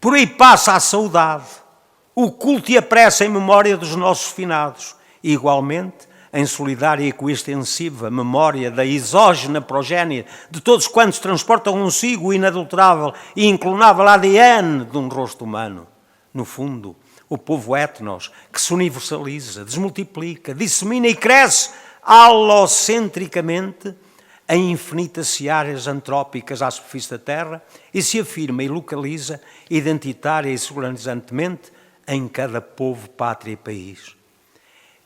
Por aí passa a saudade, o culto e a prece em memória dos nossos finados, e igualmente em solidária e coextensiva memória da exógena progénie de todos quantos transportam consigo o inadulterável e inclonável ADN de um rosto humano. No fundo, o povo etnos, que se universaliza, desmultiplica, dissemina e cresce alocentricamente em infinitas searas antrópicas à superfície da Terra e se afirma e localiza identitária e soberanizantemente em cada povo, pátria e país.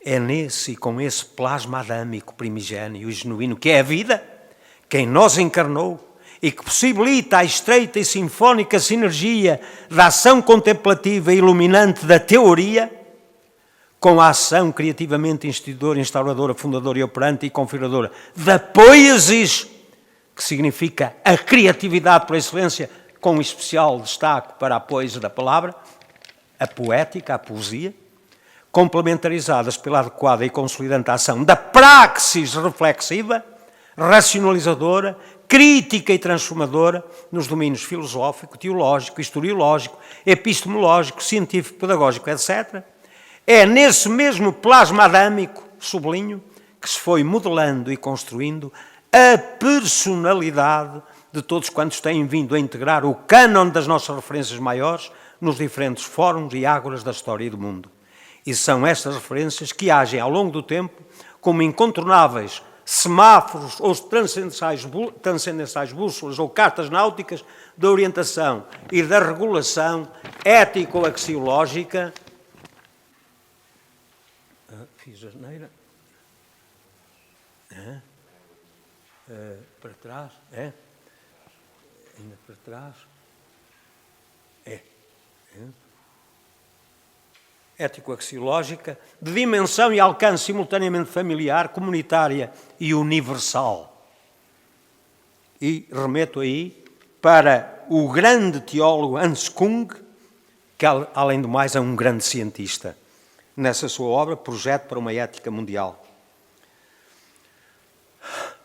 É nesse e com esse plasma adâmico primigénio e genuíno que é a vida, que em nós encarnou e que possibilita a estreita e sinfónica sinergia da ação contemplativa e iluminante da teoria com a ação criativamente instituidora, instauradora, fundadora e operante e configuradora da poesis, que significa a criatividade por excelência, com especial destaque para a poesia da palavra, a poética, a poesia, complementarizadas pela adequada e consolidante ação da praxis reflexiva, racionalizadora, crítica e transformadora nos domínios filosófico, teológico, historiológico, epistemológico, científico, pedagógico, etc., é nesse mesmo plasma adâmico, sublinho, que se foi modelando e construindo a personalidade de todos quantos têm vindo a integrar o cânon das nossas referências maiores nos diferentes fóruns e ágoras da história e do mundo. E são estas referências que agem ao longo do tempo como incontornáveis semáforos ou transcendentais bússolas ou cartas náuticas da orientação e da regulação ético-axiológica. Fiz a asneira. Para trás, ainda para trás, ético-axiológica, de dimensão e alcance simultaneamente familiar, comunitária e universal. E remeto aí para o grande teólogo Hans Kung, que além do mais é um grande cientista, nessa sua obra, Projeto para uma Ética Mundial.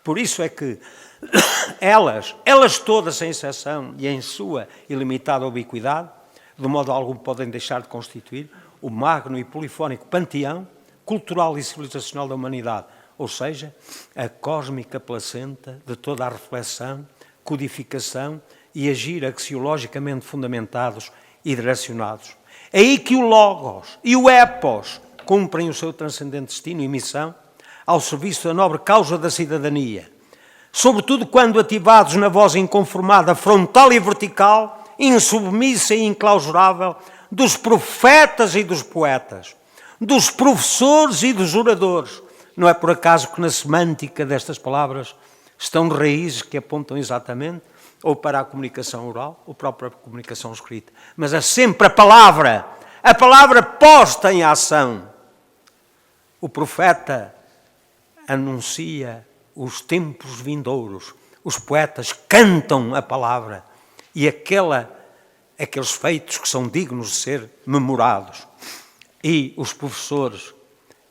Por isso é que elas todas, sem exceção e em sua ilimitada ubiquidade, de modo algum podem deixar de constituir o magno e polifónico panteão cultural e civilizacional da humanidade, ou seja, a cósmica placenta de toda a reflexão, codificação e agir axiologicamente fundamentados e direcionados. É aí que o Logos e o Epos cumprem o seu transcendente destino e missão ao serviço da nobre causa da cidadania, sobretudo quando ativados na voz inconformada, frontal e vertical, insubmissa e inclausurável, dos profetas e dos poetas, dos professores e dos oradores. Não é por acaso que na semântica destas palavras estão raízes que apontam exatamente ou para a comunicação oral ou para a própria comunicação escrita. Mas é sempre a palavra posta em ação. O profeta anuncia os tempos vindouros, os poetas cantam a palavra e aqueles feitos que são dignos de ser memorados. E os professores,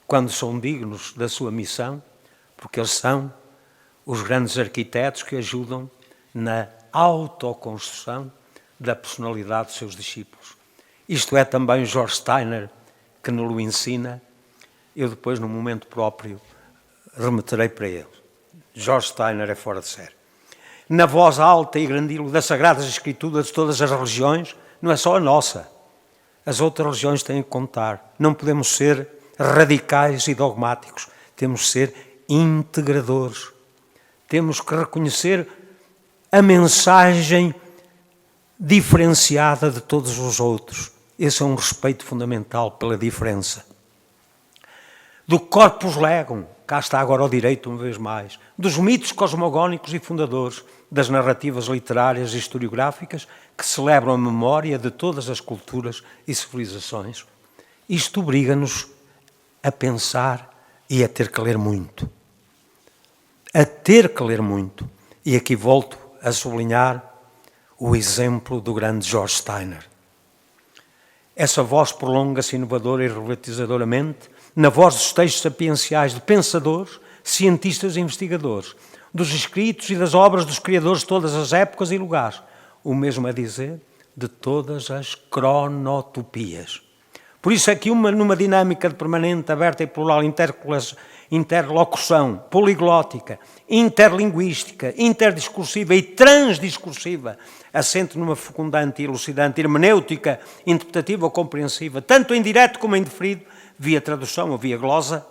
quando são dignos da sua missão, porque eles são os grandes arquitetos que ajudam na autoconstrução da personalidade dos seus discípulos. Isto é também George Steiner que nos o ensina. Eu depois, num momento próprio, remeterei para ele. George Steiner é fora de série. Na voz alta e grandíloga das Sagradas Escrituras de todas as religiões, não é só a nossa. As outras religiões têm que contar. Não podemos ser radicais e dogmáticos. Temos que ser integradores. Temos que reconhecer a mensagem diferenciada de todos os outros. Esse é um respeito fundamental pela diferença. Do corpus legum, cá está agora o direito uma vez mais, dos mitos cosmogónicos e fundadores, das narrativas literárias e historiográficas que celebram a memória de todas as culturas e civilizações. Isto obriga-nos a pensar e a ter que ler muito. A ter que ler muito. E aqui volto a sublinhar o exemplo do grande George Steiner. Essa voz prolonga-se inovadora e revelatizadoramente na voz dos textos sapienciais de pensadores, cientistas e investigadores, dos escritos e das obras dos criadores de todas as épocas e lugares, o mesmo a dizer de todas as cronotopias. Por isso é que numa dinâmica de permanente, aberta e plural interlocução poliglótica, interlinguística, interdiscursiva e transdiscursiva, assente numa fecundante e elucidante hermenêutica interpretativa ou compreensiva, tanto em direto como em diferido, via tradução ou via glosa,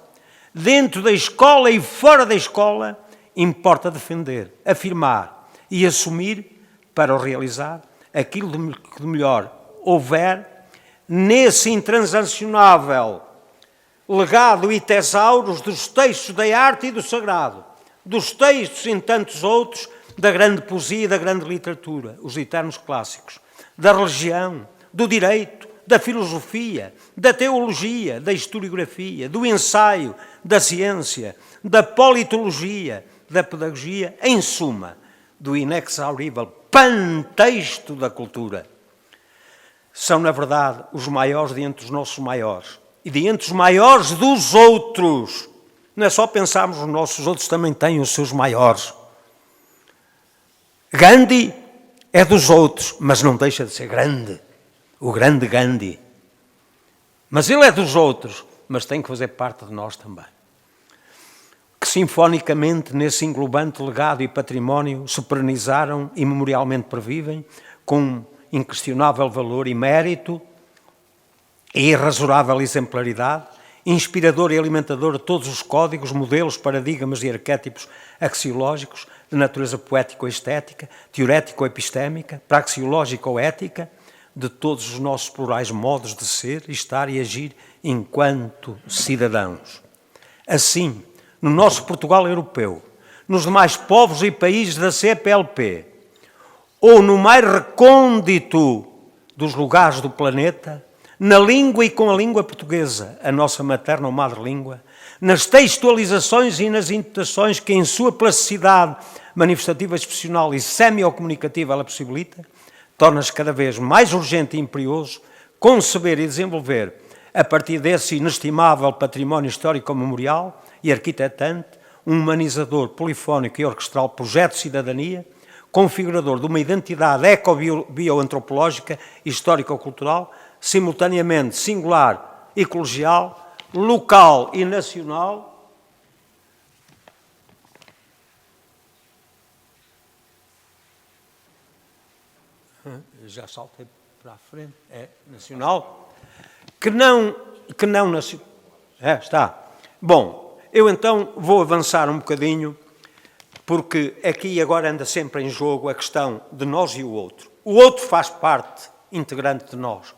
dentro da escola e fora da escola, importa defender, afirmar e assumir para o realizar aquilo que de melhor houver nesse intransacionável legado e tesauros dos textos da arte e do sagrado, dos textos e tantos outros da grande poesia e da grande literatura, os eternos clássicos, da religião, do direito, da filosofia, da teologia, da historiografia, do ensaio, da ciência, da politologia, da pedagogia, em suma, do inexaurível pantexto da cultura. São, na verdade, os maiores de entre os nossos maiores e de entre os maiores dos outros. Não é só pensarmos nos nossos, os outros também têm os seus maiores. Gandhi é dos outros, mas não deixa de ser grande. O grande Gandhi. Mas ele é dos outros, mas tem que fazer parte de nós também. que sinfonicamente nesse englobante legado e património se perennizaram e memorialmente pervivem, com inquestionável valor e mérito e irrazorável exemplaridade, inspirador e alimentador de todos os códigos, modelos, paradigmas e arquétipos axiológicos de natureza poética ou estética, teorética ou epistémica, praxeológica ou ética, de todos os nossos plurais modos de ser, estar e agir enquanto cidadãos. Assim, no nosso Portugal europeu, nos demais povos e países da CPLP, ou no mais recôndito dos lugares do planeta, na língua e com a língua portuguesa, a nossa materna ou madre-língua, nas textualizações e nas interpretações que em sua plasticidade manifestativa, expressional e semi-comunicativa ela possibilita, torna-se cada vez mais urgente e imperioso conceber e desenvolver, a partir desse inestimável património histórico-memorial e arquitetante, um humanizador, polifónico e orquestral projeto de cidadania, configurador de uma identidade eco-bioantropológica, histórico-cultural, simultaneamente singular e colegial, local e nacional, já saltei para a frente, nacional, que não nacional, está. Bom, eu então vou avançar um bocadinho, porque aqui agora anda sempre em jogo a questão de nós e o outro. O outro faz parte integrante de nós.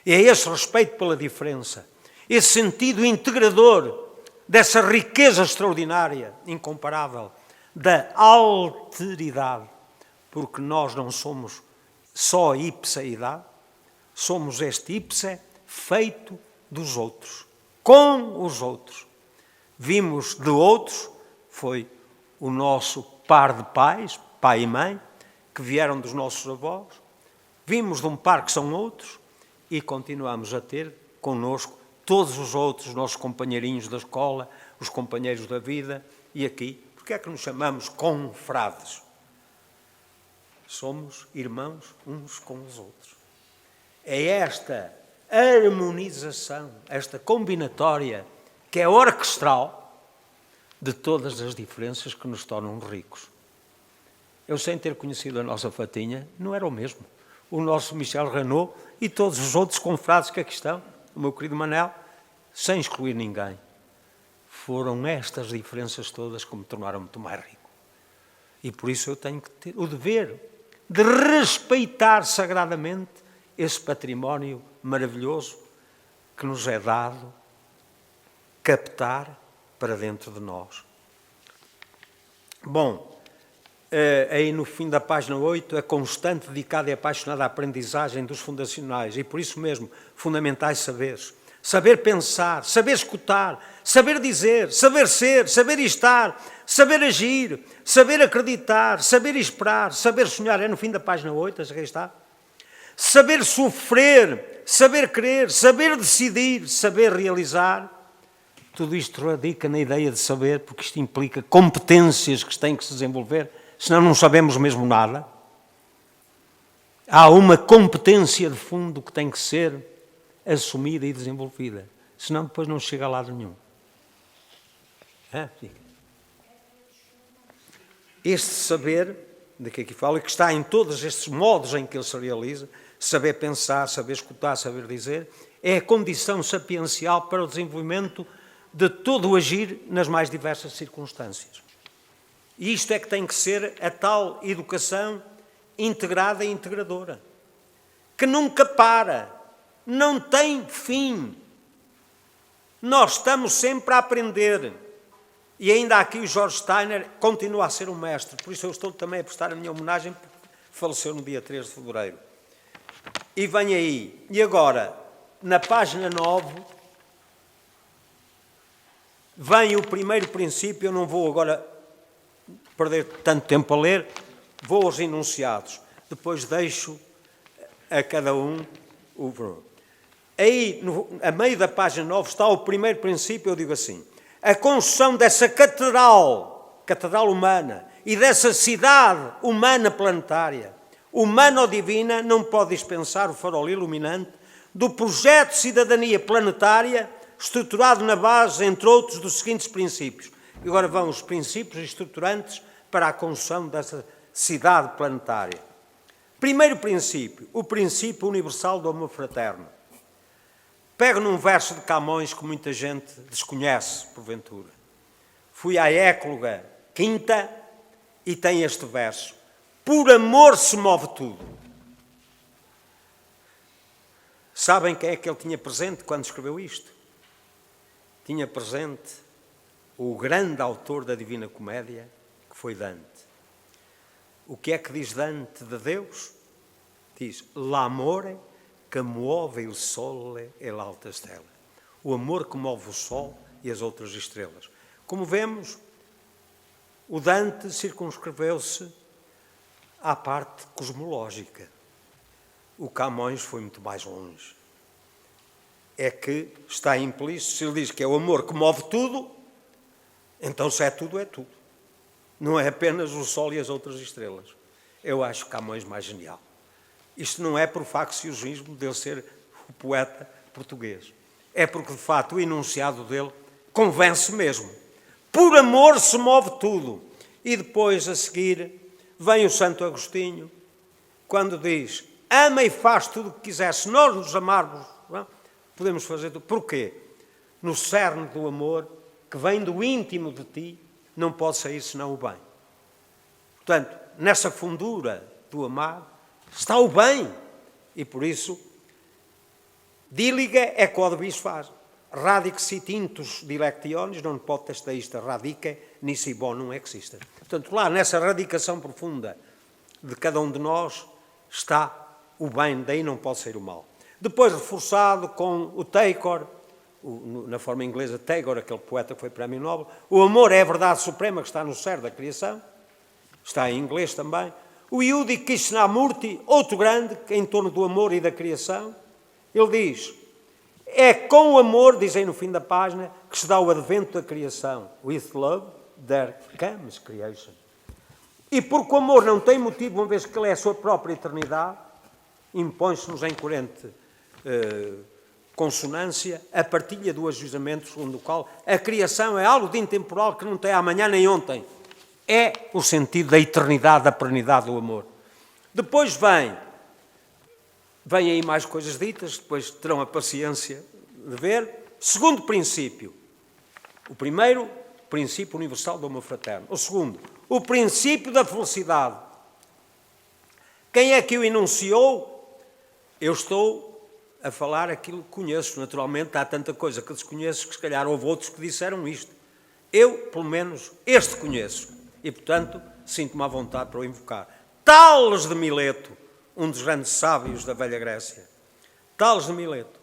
E é esse respeito pela diferença, esse sentido integrador dessa riqueza extraordinária, incomparável, da alteridade, porque nós não somos só ipseidade, somos este ipse feito dos outros, com os outros. Vimos de outros, foi o nosso par de pais, pai e mãe, que vieram dos nossos avós. Vimos de um par que são outros e continuamos a ter connosco todos os outros, os nossos companheirinhos da escola, os companheiros da vida. E aqui, porque é que nos chamamos confrades? Somos irmãos uns com os outros. É esta harmonização, esta combinatória, que é orquestral, de todas as diferenças que nos tornam ricos. Eu, sem ter conhecido a nossa Fatinha, não era o mesmo. O nosso Michel Renaud e todos os outros confrades que aqui estão, o meu querido Manel, sem excluir ninguém. Foram estas diferenças todas que me tornaram muito mais rico. E por isso eu tenho que ter o dever de respeitar sagradamente esse património maravilhoso que nos é dado, captar para dentro de nós. Bom, aí no fim da página 8, a constante, dedicada e apaixonada aprendizagem dos fundacionais, e por isso mesmo, fundamentais saberes. Saber pensar, saber escutar, saber dizer, saber ser, saber estar, saber agir, saber acreditar, saber esperar, saber sonhar. É no fim da página 8, aqui está. Saber sofrer, saber querer, saber decidir, saber realizar. Tudo isto radica na ideia de saber, porque isto implica competências que têm que se desenvolver, senão não sabemos mesmo nada. Há uma competência de fundo que tem que ser assumida e desenvolvida, senão depois não chega a lado nenhum. Este saber, de que aqui falo, e que está em todos estes modos em que ele se realiza, saber pensar, saber escutar, saber dizer, é a condição sapiencial para o desenvolvimento de todo o agir nas mais diversas circunstâncias. E isto é que tem que ser a tal educação integrada e integradora, que nunca para, não tem fim. Nós estamos sempre a aprender. E ainda aqui o George Steiner continua a ser um mestre, por isso eu estou também a prestar a minha homenagem, porque faleceu no dia 3 de fevereiro. E vem aí, e agora, na página 9, vem o primeiro princípio. Eu não vou agora perder tanto tempo a ler, vou aos enunciados, depois deixo a cada um o... Aí, a meio da página 9, está o primeiro princípio. Eu digo assim: a construção dessa catedral humana, e dessa cidade humana planetária, humano-divina, não pode dispensar o farol iluminante do projeto de cidadania planetária, estruturado na base, entre outros, dos seguintes princípios: E agora vão os princípios estruturantes para a construção dessa cidade planetária. Primeiro princípio, o princípio universal do amor fraterno. Pego num verso de Camões que muita gente desconhece, porventura. Fui à Écloga Quinta e tem este verso. Por amor se move tudo. Sabem quem é que ele tinha presente quando escreveu isto? Tinha presente o grande autor da Divina Comédia, que foi Dante. O que é que diz Dante de Deus? Diz, l'amore que muove il sole e l'alta stella. O amor que move o sol e as outras estrelas. Como vemos, o Dante circunscreveu-se à parte cosmológica. O Camões foi muito mais longe. É que está implícito, se ele diz que é o amor que move tudo, então se é tudo, é tudo. Não é apenas o sol e as outras estrelas. Eu acho Camões mais genial. Isto não é por facciosismo dele ser o poeta português. É porque, de facto, o enunciado dele convence mesmo. Por amor se move tudo. E depois, a seguir, vem o Santo Agostinho, quando diz, ama e faz tudo o que quiser. Se nós nos amarmos, não, podemos fazer tudo. Porquê? No cerne do amor, que vem do íntimo de ti, não pode sair senão o bem. Portanto, nessa fundura do amar, está o bem. E por isso, diliga é quod bis faz. Radic sit intus dilectionis, non potest deista radice, nisi bonum existere. Portanto, lá nessa radicação profunda de cada um de nós, está o bem, daí não pode ser o mal. Depois reforçado com o Taylor, na forma inglesa Taylor, aquele poeta que foi Prémio Nobel, o amor é a verdade suprema que está no cerne da criação, está em inglês também. O Yudi Krishnamurti, outro grande, que é em torno do amor e da criação, ele diz, é com o amor, dizem no fim da página, que se dá o advento da criação. With love, there comes creation. E porque o amor não tem motivo, uma vez que ele é a sua própria eternidade, impõe-se-nos em coerente consonância a partilha do ajuizamento segundo o qual a criação é algo de intemporal que não tem amanhã nem ontem. É o sentido da eternidade, da perenidade do amor. Depois vem aí mais coisas ditas, depois terão a paciência de ver. Segundo princípio. O primeiro, princípio universal do amor fraterno. O segundo, o princípio da felicidade. Quem é que o enunciou? Eu estou a falar aquilo que conheço. Naturalmente, há tanta coisa que desconheço que se calhar houve outros que disseram isto. Eu, pelo menos, este conheço. E, portanto, sinto-me à vontade para o invocar. Tales de Mileto, um dos grandes sábios da velha Grécia. Tales de Mileto.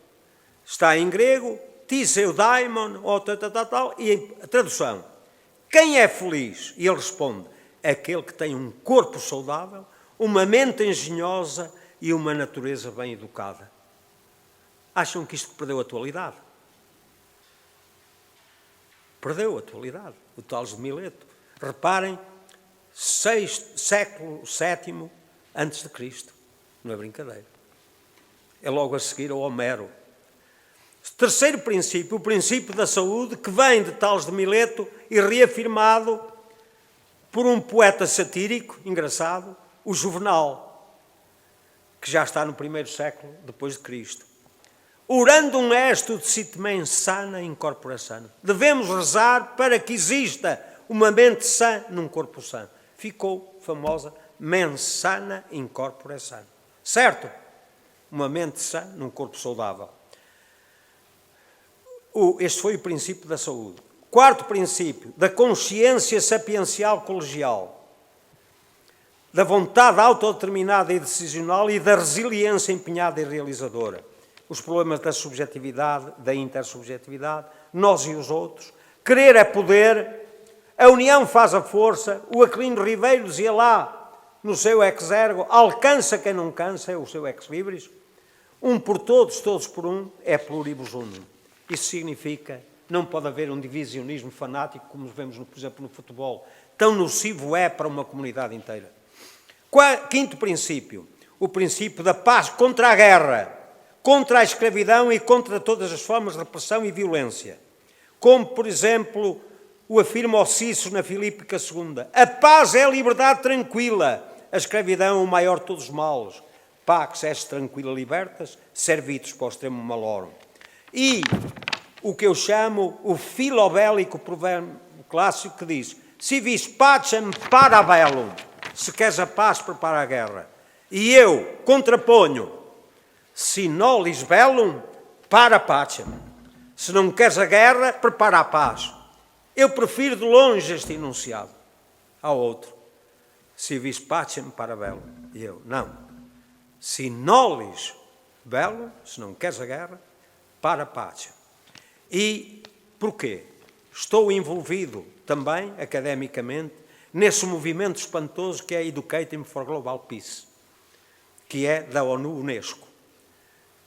Está em grego, tiseudaimon, ou tal, e a tradução. Quem é feliz? E ele responde, aquele que tem um corpo saudável, uma mente engenhosa e uma natureza bem educada. Acham que isto perdeu a atualidade? Perdeu a atualidade, o Tales de Mileto. Reparem, século VII antes de Cristo. Não é brincadeira. É logo a seguir ao Homero. Terceiro princípio, o princípio da saúde, que vem de Tales de Mileto e reafirmado por um poeta satírico, engraçado, o Juvenal, que já está no primeiro século depois de Cristo. Orandum est ut sit mens sana in corpore sano. Devemos rezar para que exista uma mente sã num corpo sã. Ficou famosa mens sana in corpore sano. Certo? Uma mente sã num corpo saudável. Este foi o princípio da saúde. Quarto princípio, da consciência sapiencial colegial. Da vontade autodeterminada e decisional e da resiliência empenhada e realizadora. Os problemas da subjetividade, da intersubjetividade, nós e os outros. Querer é poder, a união faz a força, o Aquilino Ribeiro dizia lá, no seu ex-ergo, alcança quem não cansa, é o seu ex-libris. Um por todos, todos por um, é pluribus unum. Isso significa, não pode haver um divisionismo fanático, como vemos, por exemplo, no futebol. Tão nocivo é para uma comunidade inteira. Quinto princípio, o princípio da paz contra a guerra, contra a escravidão e contra todas as formas de repressão e violência. Como, por exemplo, o afirma o Cícero na Filípica II. A paz é a liberdade tranquila, a escravidão é o maior de todos os males. Pax est tranquila libertas, servitus postremo malorum. E o que eu chamo o filobélico provérbio clássico que diz: si vis pacem para bellum, se queres a paz, prepara a guerra. E eu contraponho: si nollis bellum, para pacem. Se não queres a guerra, prepara a paz. Eu prefiro de longe este enunciado ao outro. Si vis pacem para bellum. E eu, não. Si nollis bellum, se não queres a guerra, para pacem. E porquê? Estou envolvido também, academicamente, nesse movimento espantoso que é Educating for Global Peace, que é da ONU Unesco,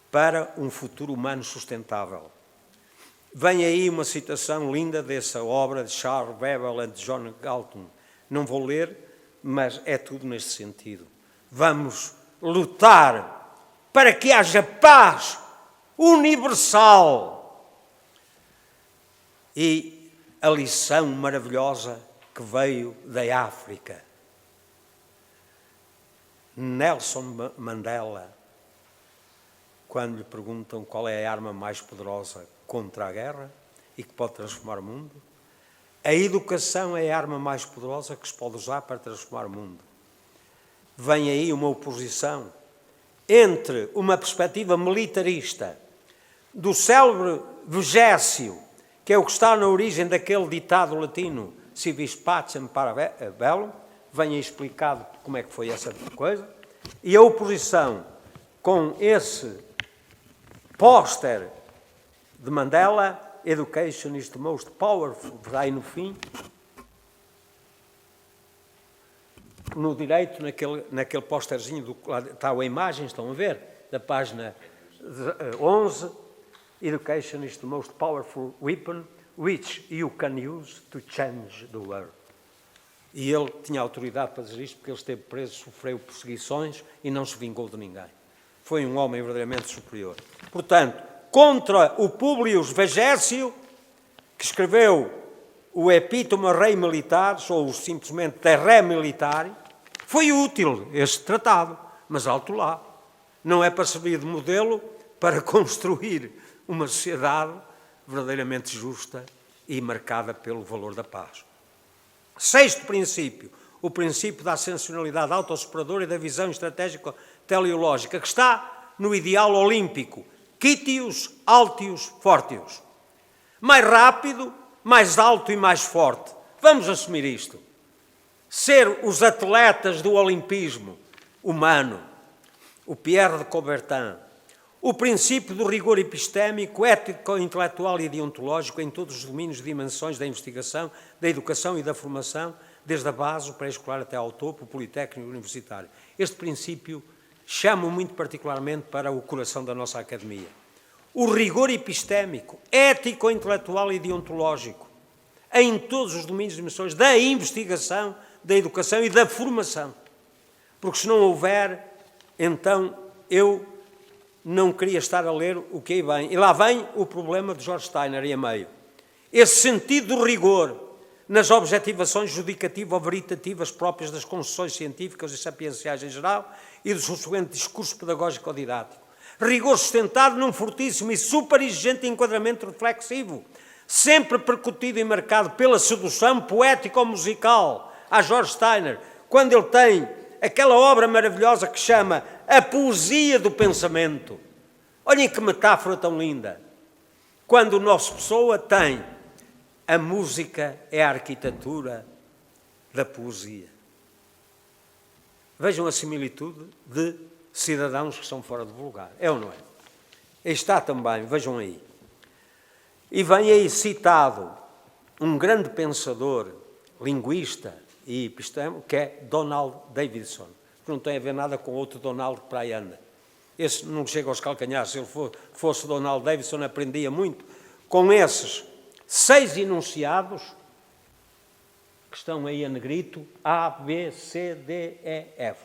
para um futuro humano sustentável. Vem aí uma citação linda dessa obra de Charles Bebel e de John Galton. Não vou ler, mas é tudo neste sentido. Vamos lutar para que haja paz universal. E a lição maravilhosa que veio da África. Nelson Mandela, quando lhe perguntam qual é a arma mais poderosa contra a guerra e que pode transformar o mundo, a educação é a arma mais poderosa que se pode usar para transformar o mundo. Vem aí uma oposição entre uma perspectiva militarista do célebre Vigésio, que é o que está na origem daquele ditado latino, si vis pacem para bellum, vem aí explicado como é que foi essa coisa, e a oposição com esse póster de Mandela, Education is the most powerful, vai no fim, no direito, naquele pósterzinho, está a imagem, estão a ver, da página 11, Education is the most powerful weapon which you can use to change the world. E ele tinha autoridade para dizer isto porque ele esteve preso, sofreu perseguições e não se vingou de ninguém. Foi um homem verdadeiramente superior. Portanto, contra o Públio Vigésio, que escreveu o Epítome Rei Militares, ou simplesmente de Re Militari, foi útil este tratado, mas alto lá. Não é para servir de modelo para construir uma sociedade verdadeiramente justa e marcada pelo valor da paz. Sexto princípio, o princípio da ascensionalidade autossuperadora e da visão estratégica teleológica, que está no ideal olímpico, Quitius, Altius, Fortius. Mais rápido, mais alto e mais forte. Vamos assumir isto. Ser os atletas do olimpismo humano, o Pierre de Coubertin, o princípio do rigor epistémico, ético, intelectual e deontológico em todos os domínios e dimensões da investigação, da educação e da formação, desde a base, o pré-escolar até ao topo, o politécnico e o universitário. Este princípio chama muito particularmente para o coração da nossa academia. O rigor epistémico, ético, intelectual e deontológico, em todos os domínios e dimensões da investigação, da educação e da formação. Porque se não houver, então eu não queria estar a ler o que aí vem. E lá vem o problema de George Steiner e a meio. Esse sentido do rigor nas objetivações judicativo-veritativas próprias das construções científicas e sapienciais em geral e do subsequente discurso pedagógico ou didático. Rigor sustentado num fortíssimo e super exigente enquadramento reflexivo, sempre percutido e marcado pela sedução poética ou musical a George Steiner, quando ele tem aquela obra maravilhosa que chama A Poesia do Pensamento. Olhem que metáfora tão linda. Quando o nosso Pessoa tem a música é a arquitetura da poesia. Vejam a similitude de cidadãos que são fora de lugar. É ou não é? Aí está também, vejam aí. E vem aí citado um grande pensador, linguista e epistémico, que é Donald Davidson, que não tem a ver nada com outro Donald que para aí anda. Esse não chega aos calcanhares. Se ele fosse Donald Davidson, aprendia muito com esses 6 enunciados que estão aí a negrito, A, B, C, D, E, F.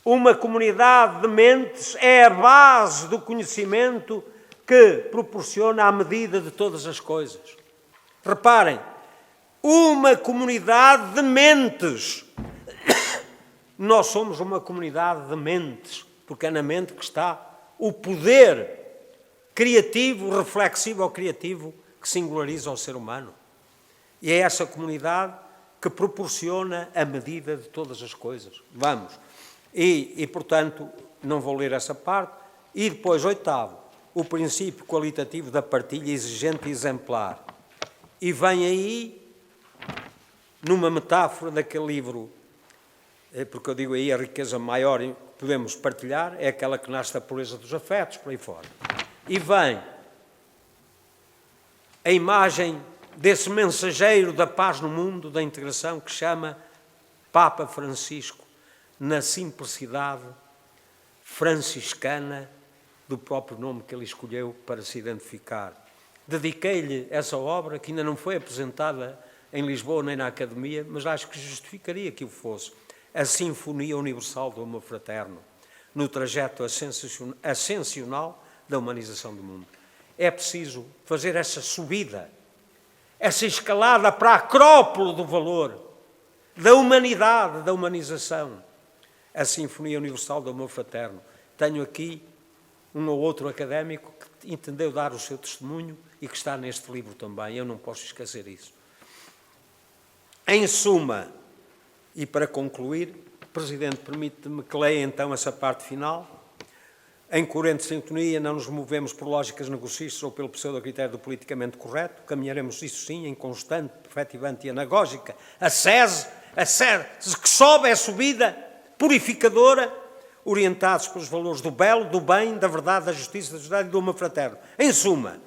Uma comunidade de mentes é a base do conhecimento que proporciona a medida de todas as coisas. Reparem, uma comunidade de mentes. Nós somos uma comunidade de mentes, porque é na mente que está o poder criativo, reflexivo ou criativo que singulariza o ser humano. E é essa comunidade que proporciona a medida de todas as coisas. Vamos. E, portanto, não vou ler essa parte. E depois, oitavo, o princípio qualitativo da partilha exigente e exemplar. E vem aí, numa metáfora daquele livro, porque eu digo aí a riqueza maior que podemos partilhar, é aquela que nasce da pureza dos afetos, por aí fora. E vem a imagem desse mensageiro da paz no mundo, da integração, que chama Papa Francisco, na simplicidade franciscana do próprio nome que ele escolheu para se identificar. Dediquei-lhe essa obra, que ainda não foi apresentada em Lisboa nem na Academia, mas acho que justificaria que o fosse. A Sinfonia Universal do Amor Fraterno, no trajeto ascensional da humanização do mundo. É preciso fazer essa subida, essa escalada para a acrópole do valor, da humanidade, da humanização. A Sinfonia Universal do Amor Fraterno. Tenho aqui um ou outro académico que entendeu dar o seu testemunho e que está neste livro também. Eu não posso esquecer isso. Em suma, e para concluir, Presidente, permite-me que leia então essa parte final. Em coerente sintonia, não nos movemos por lógicas negocistas ou pelo pseudo-critério do politicamente correto. Caminharemos, isso sim, em constante, perfetivante e anagógica ascese que sobe, é subida purificadora, orientados pelos valores do belo, do bem, da verdade, da justiça, da sociedade e do amor fraterno. Em suma,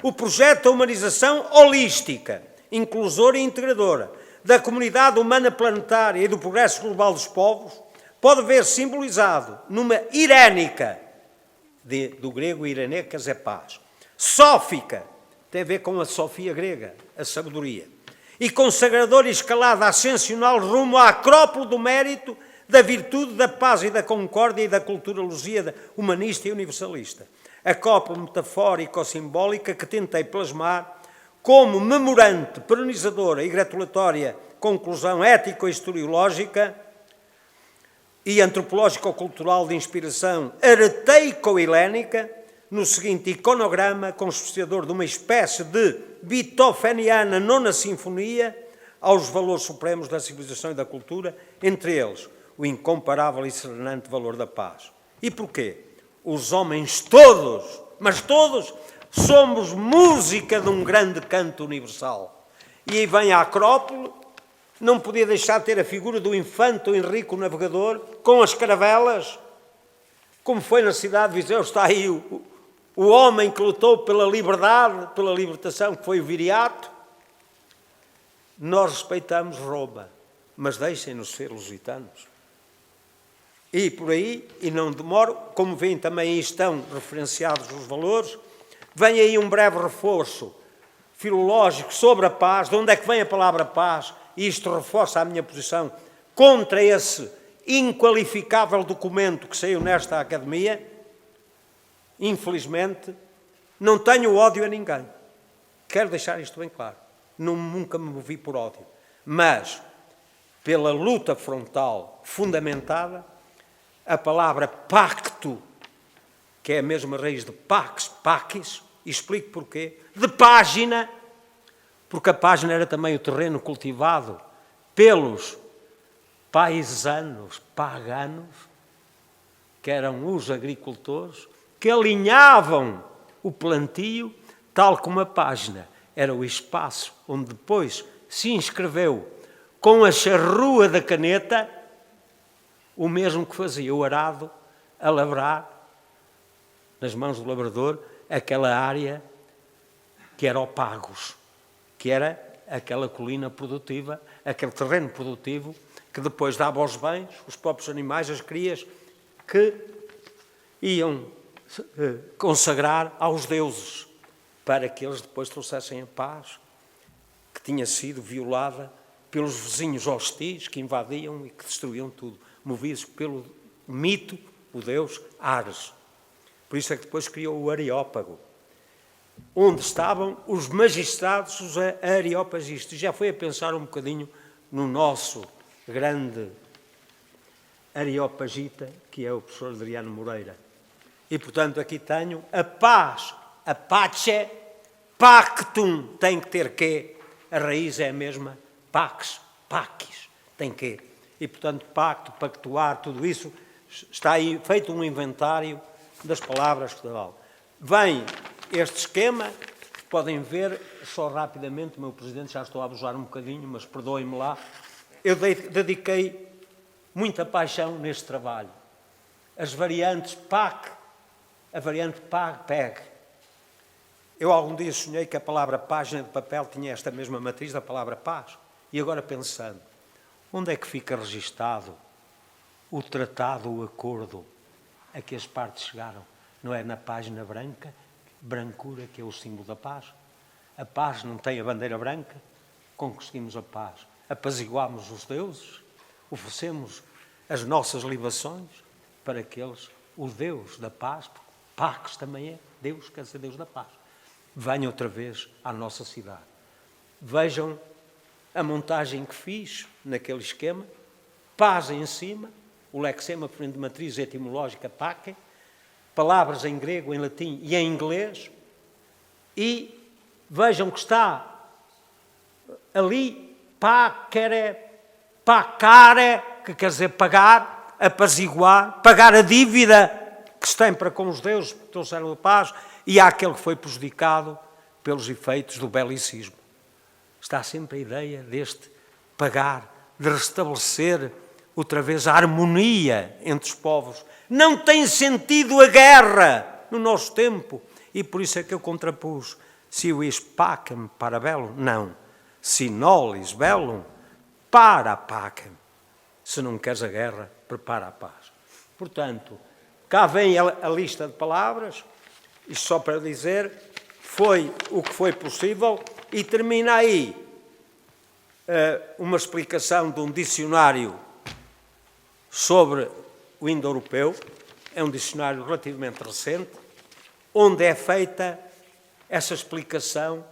o projeto da humanização holística, inclusora e integradora, da comunidade humana planetária e do progresso global dos povos, pode ver simbolizado numa irénica, do grego irenecas é paz, sófica, tem a ver com a sofia grega, a sabedoria, e consagradora e escalada ascensional rumo à acrópole do mérito, da virtude, da paz e da concórdia e da cultura lusíada humanista e universalista. A acrópole metafórico-simbólica que tentei plasmar como memorante, perenizadora e gratulatória conclusão ético-historiológica e antropológico-cultural de inspiração areteico-helénica, no seguinte iconograma consubstanciador de uma espécie de beethoveniana nona sinfonia aos valores supremos da civilização e da cultura, entre eles o incomparável e serenante valor da paz. E porquê? Os homens todos, mas todos, somos música de um grande canto universal. E aí vem a acrópole, não podia deixar de ter a figura do infante Henrique o Navegador, com as caravelas, como foi na cidade de Viseu, está aí o homem que lutou pela liberdade, pela libertação, que foi o Viriato. Nós respeitamos Roma, mas deixem-nos ser lusitanos. E por aí, e não demoro, como veem também aí estão referenciados os valores, vem aí um breve reforço filológico sobre a paz, de onde é que vem a palavra paz, e isto reforça a minha posição contra esse inqualificável documento que saiu nesta Academia. Infelizmente, não tenho ódio a ninguém. Quero deixar isto bem claro. Nunca me movi por ódio. Mas, pela luta frontal fundamentada, a palavra pacto, que é a mesma raiz de pax, paquis, e explico porquê, de página, porque a página era também o terreno cultivado pelos paisanos, paganos, que eram os agricultores, que alinhavam o plantio, tal como a página era o espaço onde depois se inscreveu com a charrua da caneta, o mesmo que fazia o arado a labrar, nas mãos do labrador, aquela área que era o Pagos, que era aquela colina produtiva, aquele terreno produtivo que depois dava aos bens, os próprios animais, as crias, que iam consagrar aos deuses, para que eles depois trouxessem a paz, que tinha sido violada pelos vizinhos hostis que invadiam e que destruíam tudo, movidos pelo mito, o deus Ares. Por isso é que depois criou o Areópago. onde estavam os magistrados, os areopagistas. Já foi a pensar um bocadinho no nosso grande areopagita, que é o professor Adriano Moreira. E, portanto, aqui tenho a paz, a pace, pactum, tem que ter quê? A raiz é a mesma, pax, pacis, tem quê? E, portanto, pacto, pactuar, tudo isso, está aí feito um inventário das palavras que dá. Vem este esquema, que podem ver, só rapidamente, meu Presidente, já estou a abusar um bocadinho, mas perdoem-me lá, eu dediquei muita paixão neste trabalho. As variantes PAC, a variante PAG-PEG. Eu algum dia sonhei que a palavra página de papel tinha esta mesma matriz da palavra paz. E agora pensando, onde é que fica registado o tratado, o acordo a que as partes chegaram? Não é na página branca, brancura, que é o símbolo da paz? A paz não tem a bandeira branca? Conseguimos a paz. Apaziguámos os deuses, oferecemos as nossas libações para que eles, o Deus da paz, porque Pax também é Deus, quer dizer Deus da paz, venha outra vez à nossa cidade. Vejam a montagem que fiz naquele esquema, paz em cima, o lexema de matriz etimológica pace, palavras em grego, em latim e em inglês, e vejam que está ali pacere, pacare, que quer dizer pagar, apaziguar, pagar a dívida que se tem para com os deuses, que trouxeram a paz, e há aquele que foi prejudicado pelos efeitos do belicismo. Está sempre a ideia deste pagar, de restabelecer outra vez a harmonia entre os povos. Não tem sentido a guerra no nosso tempo, e por isso é que eu contrapus si vis pacem para bellum, não, si nollis bellum para pacem. Se não queres a guerra, prepara a paz. Portanto, cá vem a lista de palavras, isto só para dizer, foi o que foi possível, e termina aí uma explicação de um dicionário sobre o indo-europeu, é um dicionário relativamente recente, onde é feita essa explicação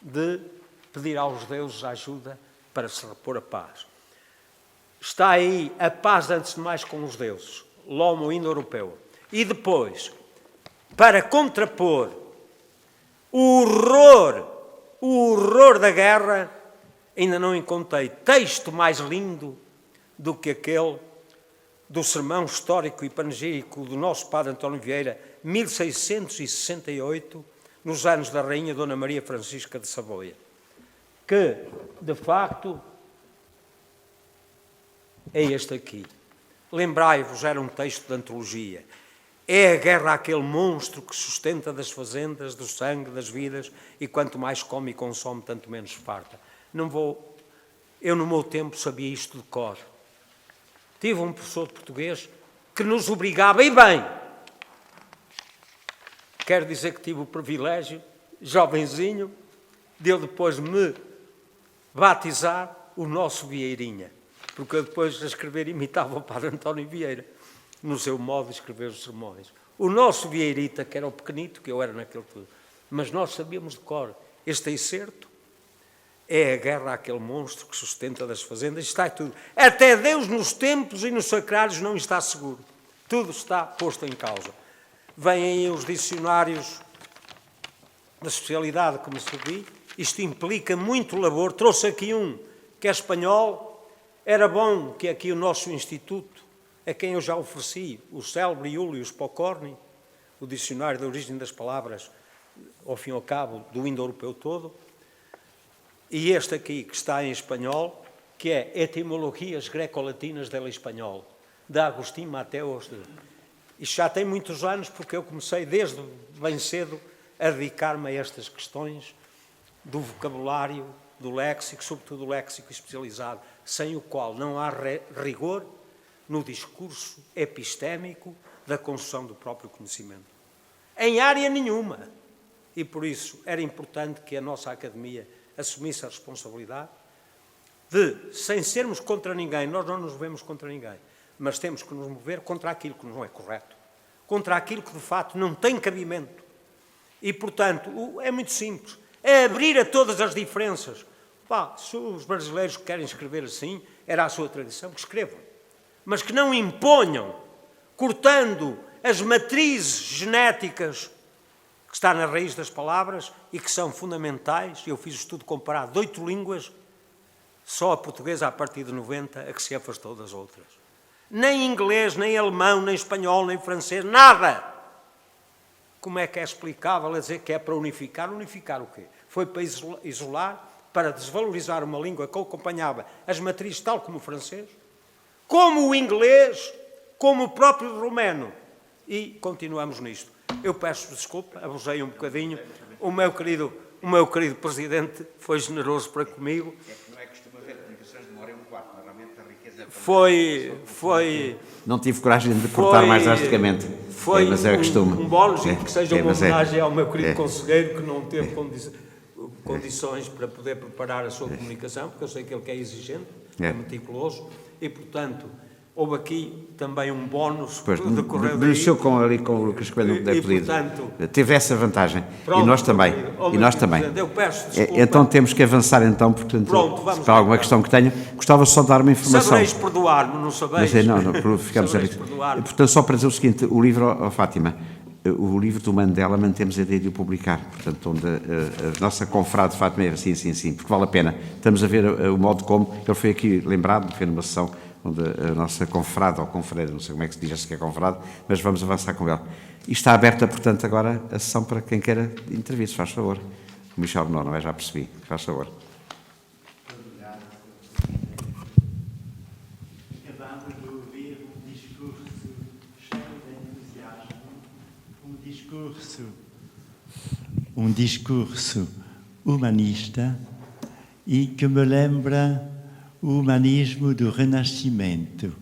de pedir aos deuses ajuda para se repor a paz. Está aí a paz, antes de mais, com os deuses, l'homo indo-europeu. E depois, para contrapor o horror da guerra, ainda não encontrei texto mais lindo do que aquele do sermão histórico e panegírico do nosso padre António Vieira, 1668, nos anos da Rainha Dona Maria Francisca de Savoia, que, de facto, é este aqui. Lembrai-vos, era um texto de antologia. É a guerra aquele monstro que sustenta das fazendas, do sangue, das vidas, e quanto mais come e consome, tanto menos farta. Eu no meu tempo sabia isto de cor. Tive um professor de português que nos obrigava, e bem, quero dizer que tive o privilégio, jovenzinho, de ele depois me batizar o nosso Vieirinha, porque eu depois a escrever imitava o padre António Vieira, no seu modo de escrever os sermões. O nosso Vieirita, que era o pequenito, que eu era naquele tudo, mas nós sabíamos de cor, este excerto é a guerra àquele monstro que sustenta das fazendas, está tudo. Até Deus nos templos e nos sacrários não está seguro. Tudo está posto em causa. Vêm aí os dicionários da especialidade que me servi. Isto implica muito labor. Trouxe aqui um que é espanhol. Era bom que aqui o nosso instituto, a quem eu já ofereci, o célebre Iulius Pocorni, o dicionário da origem das palavras, ao fim e ao cabo, do indo-europeu todo, e este aqui, que está em espanhol, que é Etimologias Greco-Latinas del Espanhol, de Agustín Mateos. Isto já tem muitos anos, porque eu comecei desde bem cedo a dedicar-me a estas questões do vocabulário, do léxico, sobretudo do léxico especializado, sem o qual não há rigor no discurso epistémico da construção do próprio conhecimento. Em área nenhuma. E por isso era importante que a nossa academia assumisse a responsabilidade de, sem sermos contra ninguém, nós não nos movemos contra ninguém, mas temos que nos mover contra aquilo que não é correto, contra aquilo que de facto não tem cabimento. E, portanto, é muito simples. É abrir a todas as diferenças. Pá, se os brasileiros querem escrever assim, era a sua tradição, que escrevam. Mas que não imponham, cortando as matrizes genéticas que está na raiz das palavras e que são fundamentais. Eu fiz estudo comparado de 8 línguas, só a portuguesa a partir de 90, a que se afastou das outras. Nem inglês, nem alemão, nem espanhol, nem francês, nada. Como é que é explicável a dizer que é para unificar? Unificar o quê? Foi para isolar, para desvalorizar uma língua que acompanhava as matrizes tal como o francês, como o inglês, como o próprio romeno. E continuamos nisto. Eu peço desculpa, abusei um bocadinho. O meu querido Presidente foi generoso para comigo. É que não é costume haver comunicações de 1h15, normalmente a riqueza... Foi... Não tive coragem de cortar mais drasticamente. Foi mas é costume. um bónus e que seja uma homenagem ao meu querido é. conselheiro que não teve condições para poder preparar a sua comunicação, porque eu sei que ele é exigente, é meticuloso, e, portanto, houve aqui também um bónus que decorreu daí. Beneficiou com o Lucas Coelho não poder pedir. Portanto, teve essa vantagem. Pronto, e nós também. E nós também. Eu peço desculpa. Então temos que avançar então, portanto, Pronto, vamos para alguma questão que tenha. Gostava só de dar uma informação. Sabereis perdoar-me, não sabeis? Mas não, ficamos Sabereis perdoar-me. Portanto, só para dizer o seguinte, o livro, Fátima, o livro do Mandela mantemos a ideia de o publicar, portanto, onde a nossa confrade Fátima é sim, porque vale a pena. Estamos a ver o modo como, ele foi aqui lembrado, foi numa sessão onde a nossa confrade, ou confreira, não sei como é que se diz, se é confrade, mas vamos avançar com ela. E está aberta, portanto, agora a sessão para quem queira intervir, se faz favor. O Michel não é? Já percebi, faz favor. Acabamos de ouvir um discurso cheio de entusiasmo, um discurso humanista e que me lembra o humanismo do Renascimento.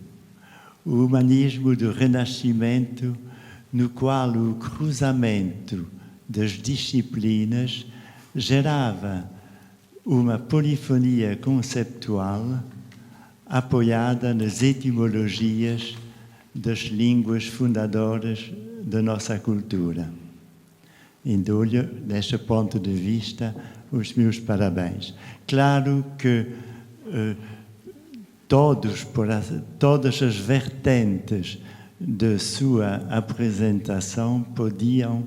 O humanismo do Renascimento no qual o cruzamento das disciplinas gerava uma polifonia conceptual apoiada nas etimologias das línguas fundadoras da nossa cultura. E dou-lhe, deste ponto de vista, os meus parabéns. Claro que todas as vertentes de sua apresentação podiam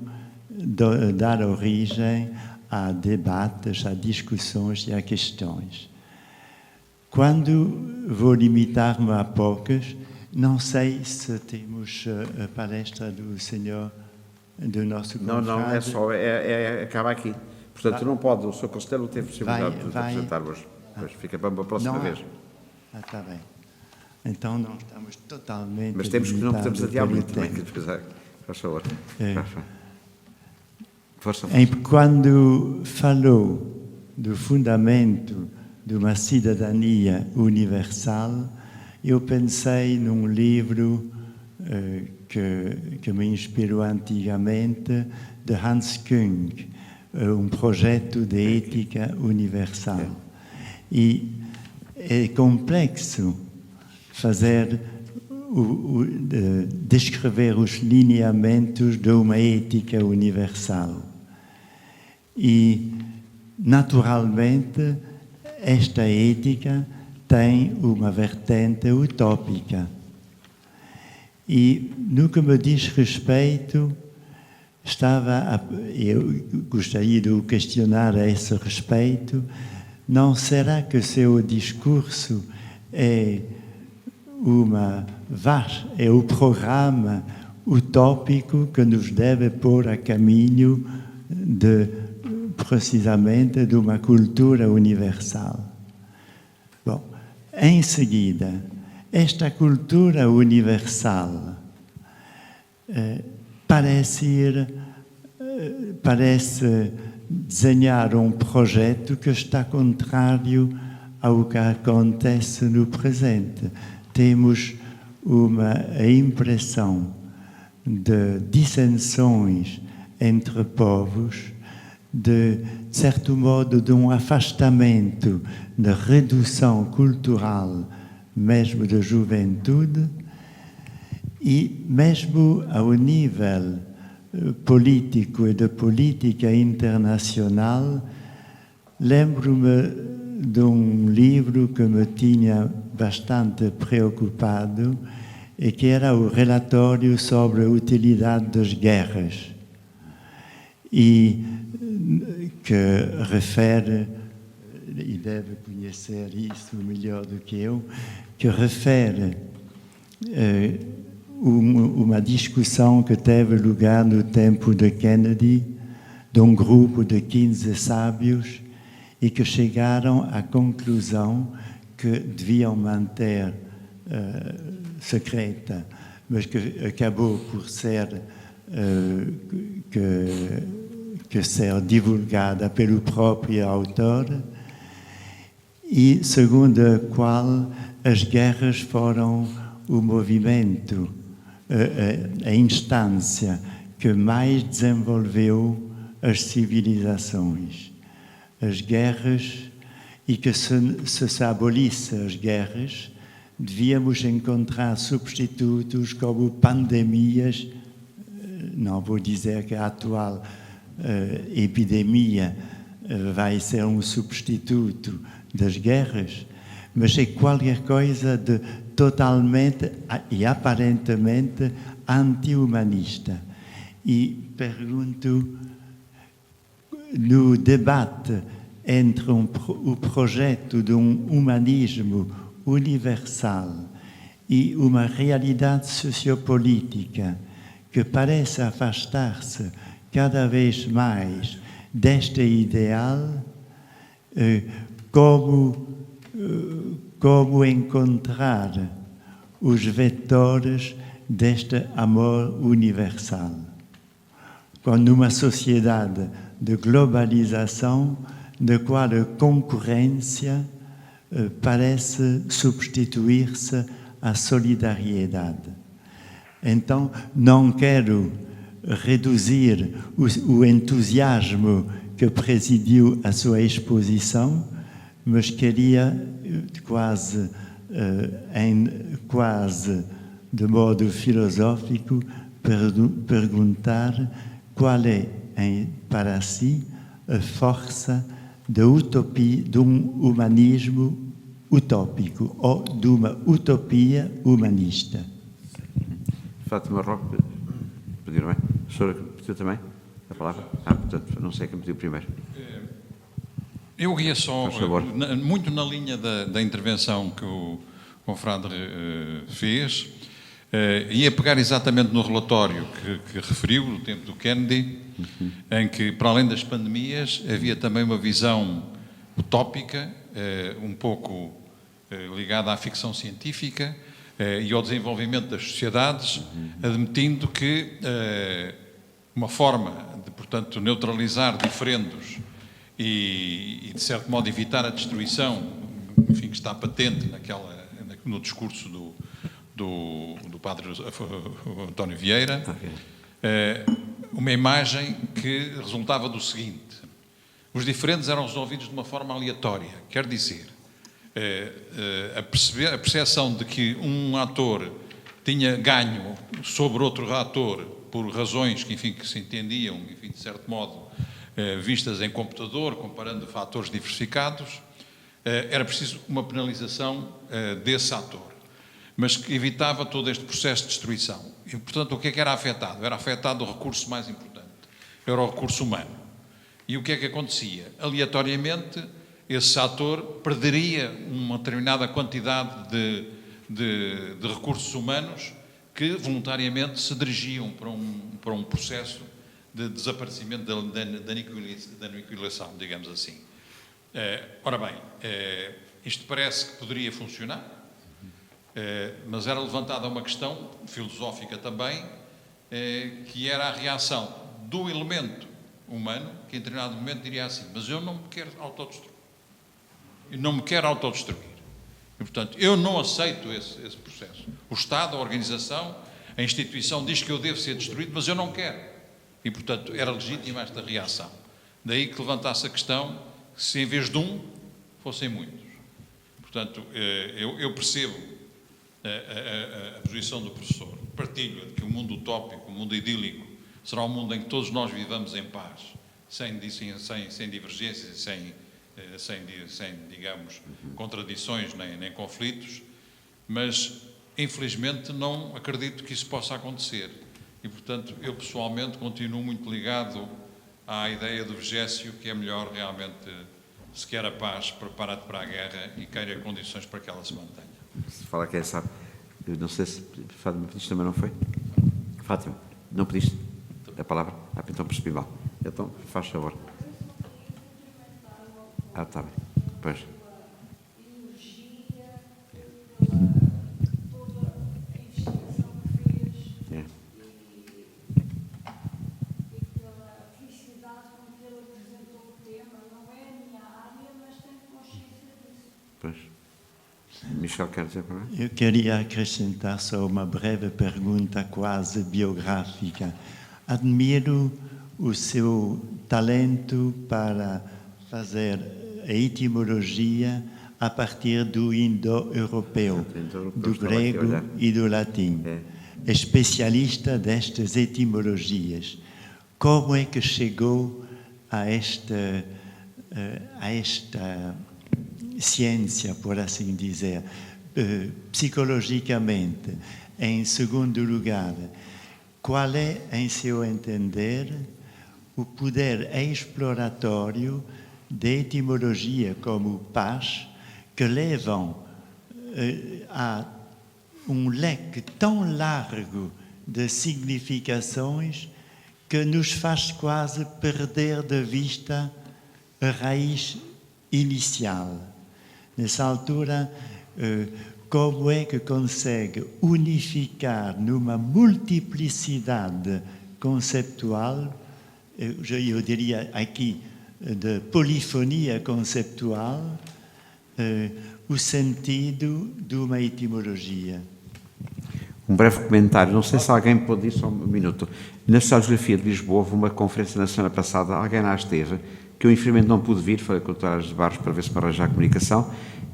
dar origem a debates, a discussões e a questões. Quando vou limitar-me a poucas, não sei se temos a palestra do senhor, do nosso confrade. Não, é só, acaba aqui. Portanto, não pode, o Sr. Conselheiro teve possibilidade de apresentar hoje. Pois fica para a próxima vez. Está bem. Então não estamos totalmente... Mas temos que não podemos adiar muito também. Faz favor. Força. Quando falou do fundamento de uma cidadania universal, eu pensei num livro que me inspirou antigamente, de Hans Küng, um projeto de ética universal. E é complexo descrever os lineamentos de uma ética universal. E, naturalmente, esta ética tem uma vertente utópica. E, no que me diz respeito, eu gostaria de o questionar a esse respeito. Não será que seu discurso é o programa utópico que nos deve pôr a caminho precisamente de uma cultura universal? Bom, em seguida, esta cultura universal parece desenhar um projeto que está contrário ao que acontece no presente. Temos a impressão de dissensões entre povos, de certo modo, de um afastamento, de redução cultural, mesmo da juventude, e mesmo ao nível político e de política internacional, lembro-me de um livro que me tinha bastante preocupado e que era o relatório sobre a utilidade das guerras e que refere, e deve conhecer isso melhor do que eu, que refere uma discussão que teve lugar no tempo de Kennedy, de um grupo de 15 sábios, e que chegaram à conclusão que deviam manter secreta, mas que acabou por ser ser divulgada pelo próprio autor, e segundo a qual as guerras foram o movimento, a instância que mais desenvolveu as civilizações. As guerras, e que se abolisse as guerras, devíamos encontrar substitutos como pandemias, não vou dizer que a atual epidemia vai ser um substituto das guerras, mas é qualquer coisa de totalmente e aparentemente anti-humanista. E pergunto, no debate entre o projeto de um humanismo universal e uma realidade sociopolítica que parece afastar-se cada vez mais deste ideal, como encontrar os vetores deste amor universal. Quando numa sociedade de globalização, na qual a concorrência parece substituir-se à solidariedade. Então, não quero reduzir o entusiasmo que presidiu a sua exposição, mas queria quase de modo filosófico perguntar qual é, para si, a força da utopia, de um humanismo utópico ou de uma utopia humanista. Fátima Roque, pediram bem? A senhora pediu também a palavra? Portanto, não sei quem pediu primeiro. Eu ia só, muito na linha da intervenção que o confrade fez, ia pegar exatamente no relatório que referiu, no tempo do Kennedy, em que, para além das pandemias, havia também uma visão utópica, um pouco ligada à ficção científica e ao desenvolvimento das sociedades, admitindo que uma forma de, portanto, neutralizar diferendos e, de certo modo, evitar a destruição, enfim, que está patente no discurso do padre António Vieira, uma imagem que resultava do seguinte: os diferentes eram resolvidos de uma forma aleatória, quer dizer, a percepção de que um ator tinha ganho sobre outro ator por razões que, enfim, que se entendiam, enfim, de certo modo, vistas em computador, comparando fatores diversificados, era preciso uma penalização desse ator, mas que evitava todo este processo de destruição. E, portanto, o que é que era afetado? Era afetado o recurso mais importante, era o recurso humano. E o que é que acontecia? Aleatoriamente, esse ator perderia uma determinada quantidade de recursos humanos que voluntariamente se dirigiam para um processo de desaparecimento da aniquilação, digamos assim. Ora bem, isto parece que poderia funcionar, mas era levantada uma questão filosófica também, que era a reação do elemento humano, que em determinado momento diria assim: mas eu não me quero autodestruir. Eu não me quero autodestruir. E, portanto, eu não aceito esse processo. O Estado, a organização, a instituição diz que eu devo ser destruído, mas eu não quero. E, portanto, era legítima esta reação. Daí que levantasse a questão que, se em vez de um, fossem muitos. Portanto, eu percebo a posição do professor. Partilho de que o mundo utópico, o mundo idílico, será um mundo em que todos nós vivamos em paz, sem divergências, sem, digamos, contradições nem conflitos, mas, infelizmente, não acredito que isso possa acontecer. E, portanto, eu pessoalmente continuo muito ligado à ideia do Vigésio, que é melhor realmente, se quer a paz, prepara-te para a guerra e queira condições para que ela se mantenha. Se fala quem sabe. Eu não sei se Fátima pediste também, não foi? Fátima, não pediste a palavra? Então percebi mal. Então, faz favor. Está bem. Pois. É. Pois. Michel, quer dizer para mim? Eu queria acrescentar só uma breve pergunta quase biográfica. Admiro o seu talento para fazer a etimologia a partir do indo-europeu, do grego e do latim. É especialista destas etimologias. Como é que chegou a esta ciência, por assim dizer, psicologicamente? Em segundo lugar, qual é, em seu entender, o poder exploratório da etimologia como paz, que levam a um leque tão largo de significações que nos faz quase perder de vista a raiz inicial? Nessa altura, como é que consegue unificar numa multiplicidade conceptual, eu diria aqui de polifonia conceptual, o sentido de uma etimologia? Um breve comentário, não sei se alguém pode ir só um minuto. Na Sociografia de Lisboa houve uma conferência na semana passada, alguém lá esteve, que eu infelizmente não pude vir, falei com o Dr. Aires de Barros para ver se me arranjar a comunicação,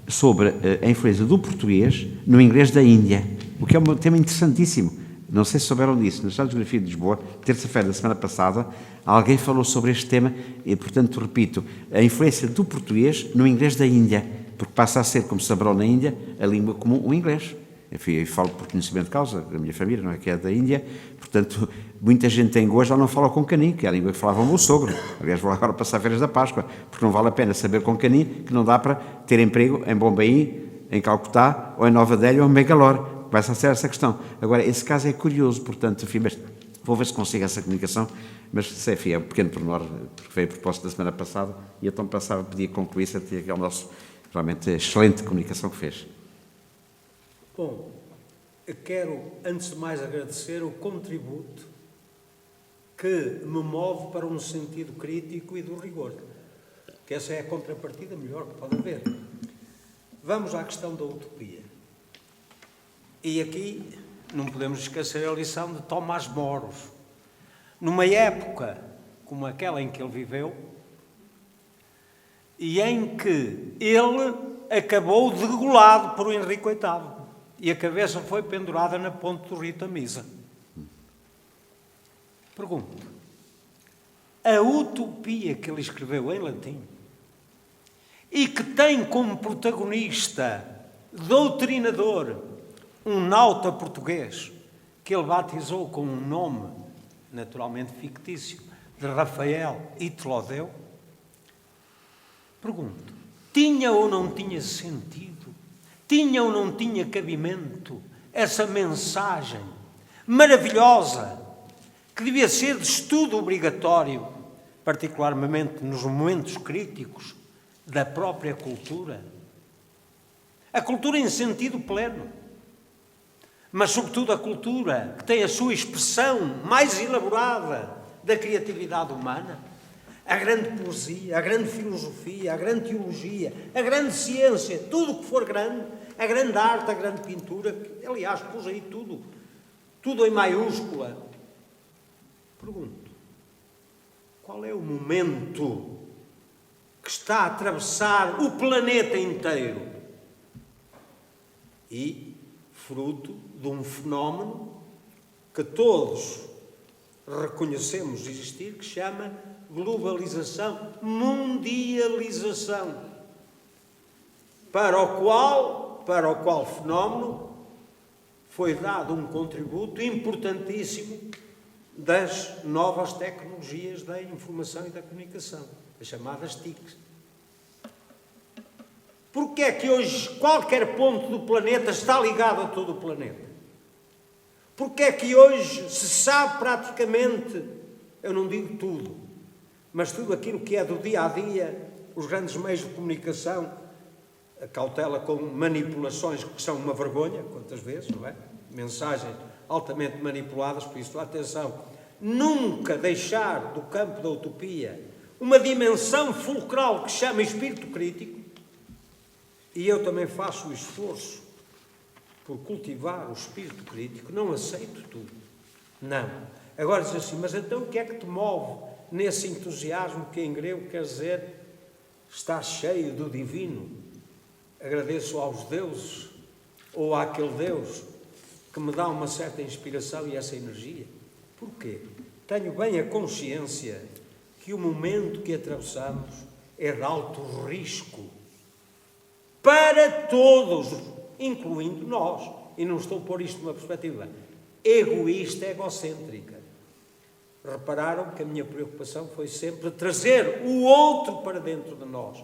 sobre a influência do português no inglês da Índia, o que é um tema interessantíssimo. Não sei se souberam disso. Na Sociografia de Lisboa, terça-feira da semana passada, alguém falou sobre este tema e, portanto, repito, a influência do português no inglês da Índia, porque passa a ser, como saberão na Índia, a língua comum, o inglês. Enfim, eu falo por conhecimento de causa, da minha família, não é, que é da Índia, portanto, muita gente em Goa já não fala Konkani, que é a língua que falava o meu sogro. Aliás, vou agora passar férias da Páscoa, porque não vale a pena saber Konkani, que não dá para ter emprego em Bombaim, em Calcutá, ou em Nova Delhi, ou em Bangalore. Vai ser essa questão. Agora, esse caso é curioso, portanto, enfim, mas vou ver se consigo essa comunicação, mas sei, enfim, é um pequeno pormenor, porque veio a propósito da semana passada, e então passava, podia concluir, se aquele nosso, realmente, excelente comunicação que fez. Bom, eu quero, antes de mais, agradecer o contributo que me move para um sentido crítico e do rigor, que essa é a contrapartida melhor que pode haver. Vamos à questão da utopia. E aqui não podemos esquecer a lição de Tomás Moros. Numa época como aquela em que ele viveu, e em que ele acabou degolado por Henrique VIII, e a cabeça foi pendurada na ponte do Rio Tamisa. Pergunto, a utopia que ele escreveu em latim, e que tem como protagonista doutrinador um nauta português, que ele batizou com um nome naturalmente fictício, de Rafael Itlodeu, pergunto, tinha ou não tinha sentido? Tinha ou não tinha cabimento essa mensagem maravilhosa, que devia ser de estudo obrigatório, particularmente nos momentos críticos da própria cultura? A cultura em sentido pleno, mas sobretudo a cultura que tem a sua expressão mais elaborada da criatividade humana, a grande poesia, a grande filosofia, a grande teologia, a grande ciência, tudo o que for grande, a grande arte, a grande pintura, aliás, pus aí tudo em maiúscula. Pergunto, qual é o momento que está a atravessar o planeta inteiro e fruto de um fenómeno que todos reconhecemos existir, que se chama globalização, mundialização, para o qual fenómeno foi dado um contributo importantíssimo das novas tecnologias da informação e da comunicação, as chamadas TICs. Porque é que hoje qualquer ponto do planeta está ligado a todo o planeta? Porque é que hoje se sabe praticamente, eu não digo tudo, mas tudo aquilo que é do dia a dia, os grandes meios de comunicação, a cautela com manipulações que são uma vergonha, quantas vezes, não é? Mensagens altamente manipuladas, por isso, atenção, nunca deixar do campo da utopia uma dimensão fulcral que se chama espírito crítico, e eu também faço o esforço por cultivar o espírito crítico, não aceito tudo, não. Agora diz assim, mas então o que é que te move nesse entusiasmo que em grego quer dizer estar cheio do divino? Agradeço aos deuses ou àquele Deus que me dá uma certa inspiração e essa energia. Porquê? Tenho bem a consciência que o momento que atravessamos é de alto risco para todos, incluindo nós. E não estou a pôr isto numa perspectiva egoísta, egocêntrica. Repararam que a minha preocupação foi sempre trazer o outro para dentro de nós.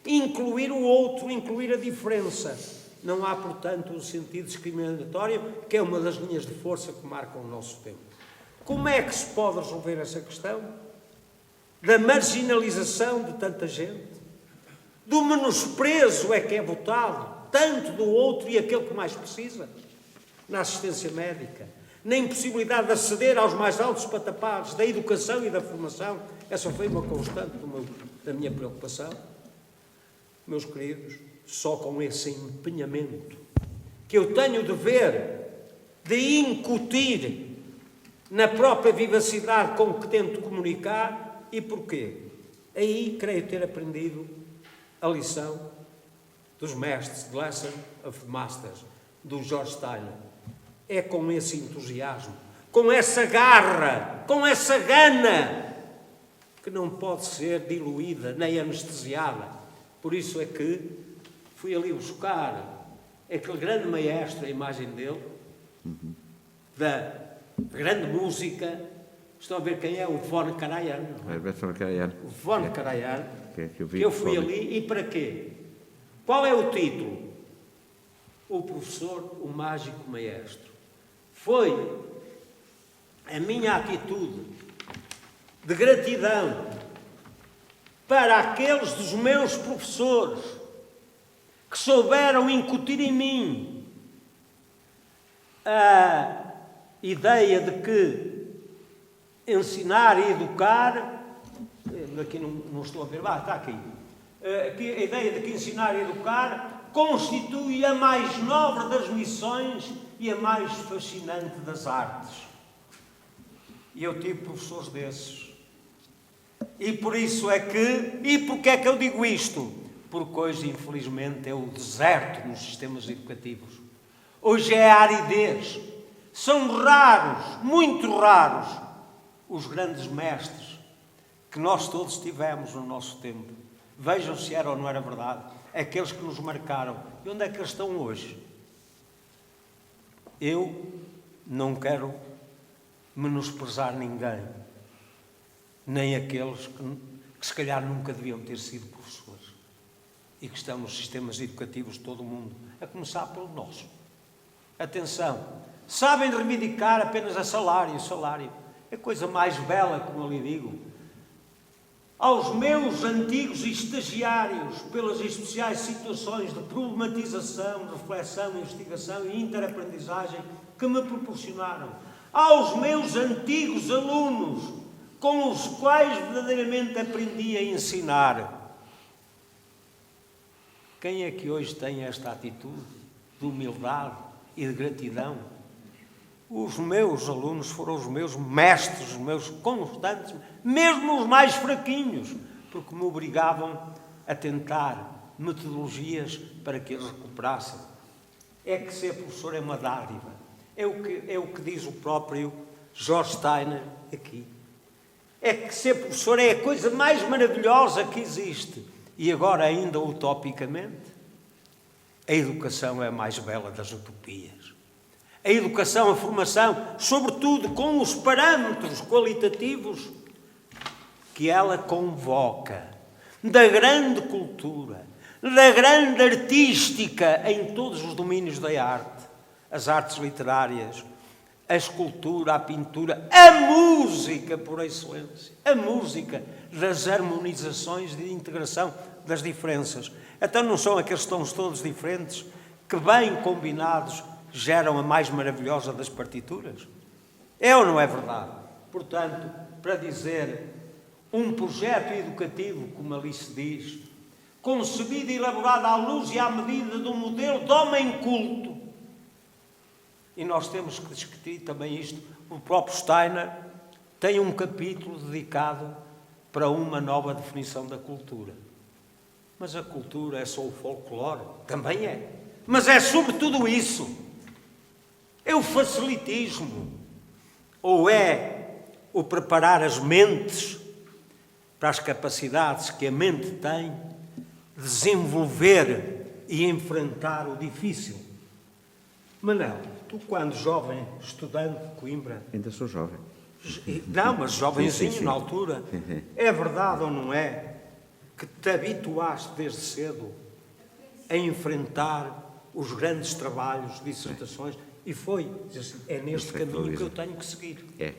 Incluir o outro, incluir a diferença. Não há, portanto, um sentido discriminatório, que é uma das linhas de força que marcam o nosso tempo. Como é que se pode resolver essa questão? Da marginalização de tanta gente? Do menosprezo é que é votado, tanto do outro e aquele que mais precisa? Na assistência médica, na impossibilidade de aceder aos mais altos patamares da educação e da formação. Essa foi uma constante da minha preocupação. Meus queridos, só com esse empenhamento que eu tenho o dever de incutir na própria vivacidade com que tento comunicar. E porquê? Aí creio ter aprendido a lição dos mestres, The Lesson of the Masters, do George Tyler. É com esse entusiasmo, com essa garra, com essa gana, que não pode ser diluída nem anestesiada. Por isso é que fui ali buscar aquele grande maestro, a imagem dele, da grande música. Estão a ver quem é? O Von Karajan. O Von Karajan, que eu fui ali. E para quê? Qual é o título? O professor, o mágico maestro. Foi a minha atitude de gratidão para aqueles dos meus professores que souberam incutir em mim a ideia de que ensinar e educar, aqui não estou a ver, está aqui, a ideia de que ensinar e educar constitui a mais nobre das missões e a mais fascinante das artes. E eu tive professores desses. E por isso é que, e porquê é que eu digo isto? Porque hoje, infelizmente, é o deserto nos sistemas educativos. Hoje é a aridez. São raros, muito raros, os grandes mestres que nós todos tivemos no nosso tempo. Vejam se era ou não era verdade. Aqueles que nos marcaram. E onde é que eles estão hoje? Eu não quero menosprezar ninguém, nem aqueles que se calhar nunca deviam ter sido professores e que estão nos sistemas educativos de todo o mundo, a começar pelo nosso. Atenção, sabem reivindicar apenas a salário. Salário é a coisa mais bela, como eu lhe digo. Aos meus antigos estagiários, pelas especiais situações de problematização, reflexão, investigação e interaprendizagem que me proporcionaram, aos meus antigos alunos, com os quais verdadeiramente aprendi a ensinar. Quem é que hoje tem esta atitude de humildade e de gratidão? Os meus alunos foram os meus mestres, os meus constantes, mesmo os mais fraquinhos, porque me obrigavam a tentar metodologias para que eles recuperassem. É que ser professor é uma dádiva. É o que diz o próprio George Steiner aqui. É que ser professor é a coisa mais maravilhosa que existe. E agora, ainda utopicamente, a educação é a mais bela das utopias. A educação, a formação, sobretudo com os parâmetros qualitativos que ela convoca, da grande cultura, da grande artística em todos os domínios da arte, as artes literárias, a escultura, a pintura, a música por excelência, a música das harmonizações de integração das diferenças. Então não são aqueles tons todos diferentes que, bem combinados, geram a mais maravilhosa das partituras? É ou não é verdade? Portanto, para dizer, um projeto educativo, como ali se diz, concebido e elaborado à luz e à medida de um modelo de homem culto. E nós temos que discutir também isto. O próprio Steiner tem um capítulo dedicado para uma nova definição da cultura. Mas a cultura é só o folclore? Também é. Mas é sobretudo isso. É o facilitismo. Ou é o preparar as mentes para as capacidades que a mente tem de desenvolver e enfrentar o difícil. Manel, tu quando jovem estudante de Coimbra... Ainda sou jovem. Não, mas jovenzinho sim. na altura. É verdade ou não é que te habituaste desde cedo a enfrentar os grandes trabalhos, dissertações, e foi, assim, é neste caminho que eu tenho que seguir. É.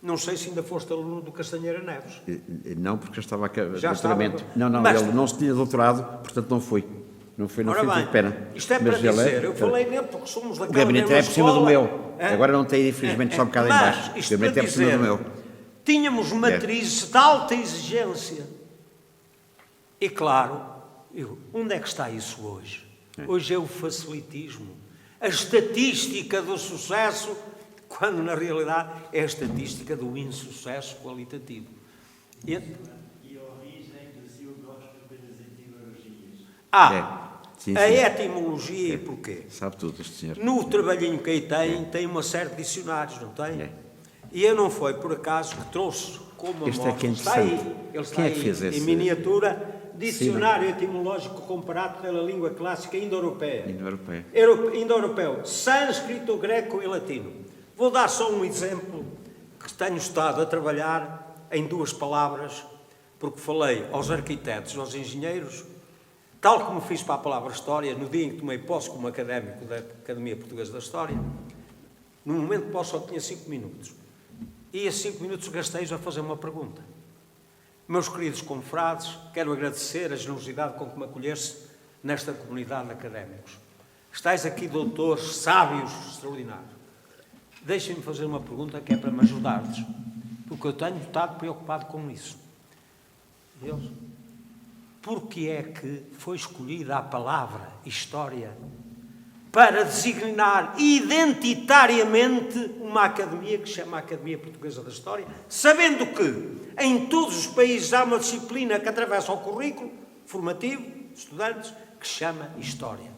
Não sei se ainda foste aluno do Castanheira Neves. Não, porque eu estava a Já doutoramento. estava. Não, Mas- ele não se tinha doutorado, portanto não foi. Não foi Ora bem, de pena. isto é para Mas ele dizer, eu falei nele porque somos O daquela gabinete mesma é por cima do escola. meu. Hã? Agora não tem, infelizmente, só um bocado em Mas, baixo. O isto gabinete para é por cima dizer, do meu. tínhamos matrizes de alta exigência. E claro, onde é que está isso hoje? Hoje é o facilitismo, a estatística do sucesso, quando na realidade é a estatística do insucesso qualitativo. E a origem do seu gosto pelas etimologias. Sim, A sim. etimologia e porquê? Sabe tudo este senhor. No trabalhinho que aí tem uma série de dicionários, não tem? É. E eu não foi por acaso que trouxe como Este é amostra, que é está aí, interessante. ele está Quem é que aí fez esse? em miniatura, Dicionário Etimológico Comparado pela Língua Clássica Indo-Europeia. Indo-Europeu, sânscrito, greco e latino. Vou dar só um exemplo que tenho estado a trabalhar em duas palavras, porque falei aos arquitetos, aos engenheiros, tal como fiz para a palavra História, no dia em que tomei posse como académico da Academia Portuguesa da História. No momento de posse só tinha 5 minutos. E esses 5 minutos gastei-os a fazer uma pergunta. Meus queridos confrades, quero agradecer a generosidade com que me acolheste nesta comunidade de académicos. Estais aqui doutores, sábios, extraordinários. Deixem-me fazer uma pergunta que é para me ajudardes, porque eu tenho estado preocupado com isso. Deus, porquê é que foi escolhida a palavra História para designar identitariamente uma academia que se chama Academia Portuguesa da História, sabendo que em todos os países há uma disciplina que atravessa o currículo formativo de estudantes que se chama História.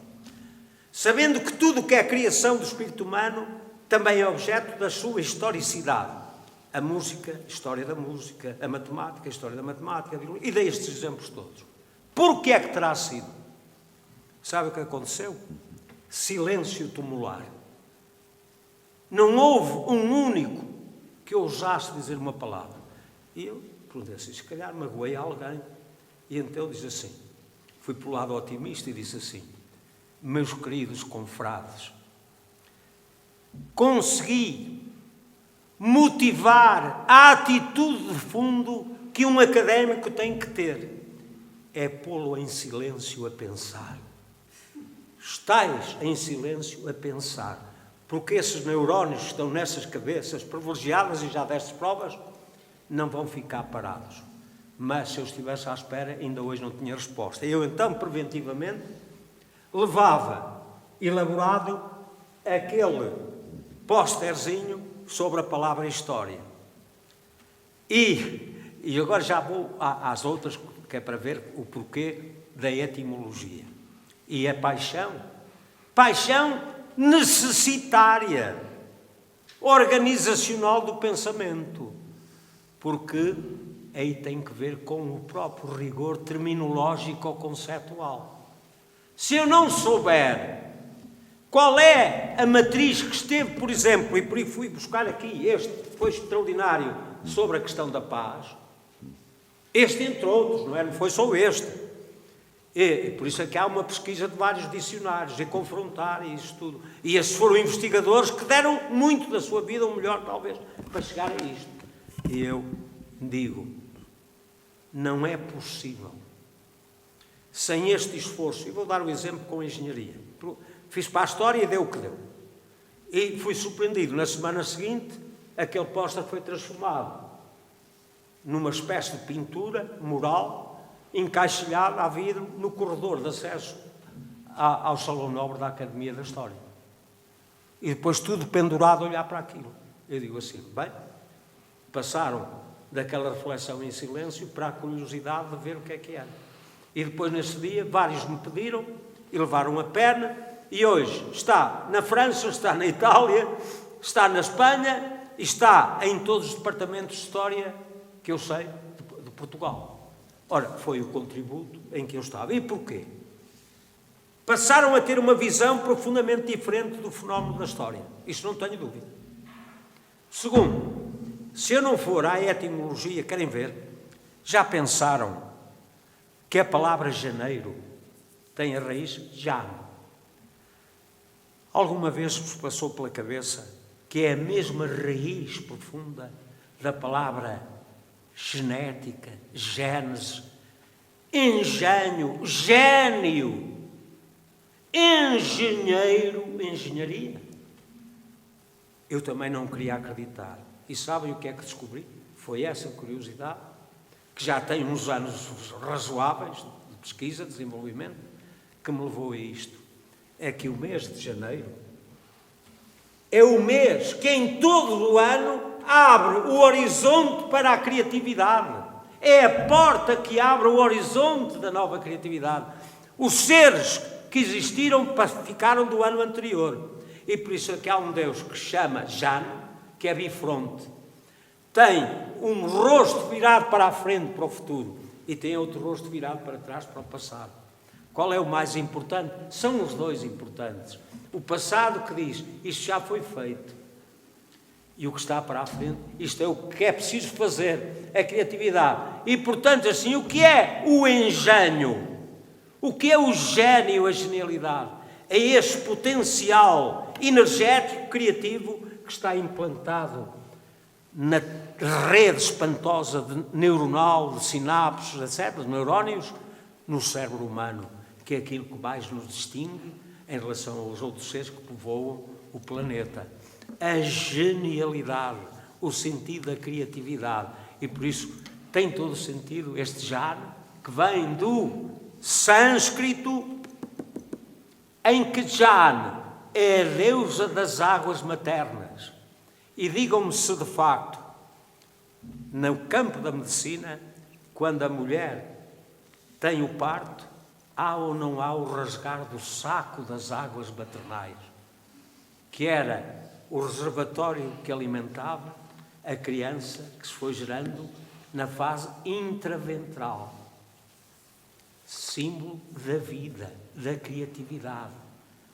Sabendo que tudo o que é a criação do espírito humano também é objeto da sua historicidade. A música, a história da música, a matemática, a história da matemática, e dei estes exemplos todos. Por que é que terá sido? Sabe o que aconteceu? Silêncio tumular. Não houve um único que ousasse dizer uma palavra. E eu perguntei assim, se calhar magoei alguém. E então diz assim, fui pelo lado otimista e disse assim, meus queridos confrades, consegui motivar a atitude de fundo que um académico tem que ter. É pô-lo em silêncio a pensar. Estais em silêncio a pensar, porque esses neurónios que estão nessas cabeças privilegiadas, e já destes provas, não vão ficar parados. Mas se eu estivesse à espera, ainda hoje não tinha resposta. Eu então, preventivamente, levava elaborado aquele pósterzinho sobre a palavra História. E agora já vou às outras, que é para ver o porquê da etimologia. E é paixão necessitária. organizacional do pensamento, porque aí tem que ver com o próprio rigor terminológico ou conceptual. Se eu não souber qual é a matriz que esteve, por exemplo, e por aí fui buscar aqui este, que foi extraordinário, sobre a questão da paz, este entre outros, não foi só este. E por isso é que há uma pesquisa de vários dicionários, e confrontar isso tudo. E esses foram investigadores que deram muito da sua vida, o melhor talvez, para chegar a isto. E eu digo, não é possível, sem este esforço, e vou dar o exemplo com a engenharia. Fiz para a história e deu o que deu. E fui surpreendido, na semana seguinte, aquele póster foi transformado numa espécie de pintura mural, encaixilhado a vidro no corredor de acesso ao Salão Nobre da Academia da História. E depois tudo pendurado a olhar para aquilo. Eu digo assim, bem, passaram daquela reflexão em silêncio para a curiosidade de ver o que era. E depois, nesse dia, vários me pediram e levaram a pena, e hoje está na França, está na Itália, está na Espanha e está em todos os departamentos de História que eu sei de Portugal. Ora, foi o contributo em que eu estava. E porquê? Passaram a ter uma visão profundamente diferente do fenómeno da história. Isso não tenho dúvida. Segundo, se eu não for à etimologia, querem ver? Já pensaram que a palavra janeiro tem a raiz jano? Alguma vez vos passou pela cabeça que é a mesma raiz profunda da palavra genética, gênese, engenho, gênio, engenheiro, engenharia? Eu também não queria acreditar. E sabem o que é que descobri? Foi essa curiosidade, que já tem uns anos razoáveis de pesquisa, de desenvolvimento, que me levou a isto. É que o mês de janeiro é o mês que em todo o ano abre o horizonte para a criatividade. É a porta que abre o horizonte da nova criatividade. Os seres que existiram ficaram do ano anterior. E por isso é que há um Deus que se chama Jano, que é bifronte. Tem um rosto virado para a frente, para o futuro, e tem outro rosto virado para trás, para o passado. Qual é o mais importante? São os dois importantes. O passado que diz, isto já foi feito. E o que está para a frente, isto é o que é preciso fazer, a criatividade. E, portanto, assim, o que é o engenho? O que é o gênio, a genialidade? É este potencial energético, criativo, que está implantado na rede espantosa neuronal, de sinapses, etc., de neurónios, no cérebro humano, que é aquilo que mais nos distingue em relação aos outros seres que povoam o planeta. A genialidade, o sentido da criatividade. E por isso tem todo o sentido este Jan, que vem do sânscrito, em que Jan é a deusa das águas maternas. E digam-me se de facto, no campo da medicina, quando a mulher tem o parto, há ou não há o rasgar do saco das águas maternais, que era o reservatório que alimentava a criança que se foi gerando na fase intraventral. Símbolo da vida, da criatividade.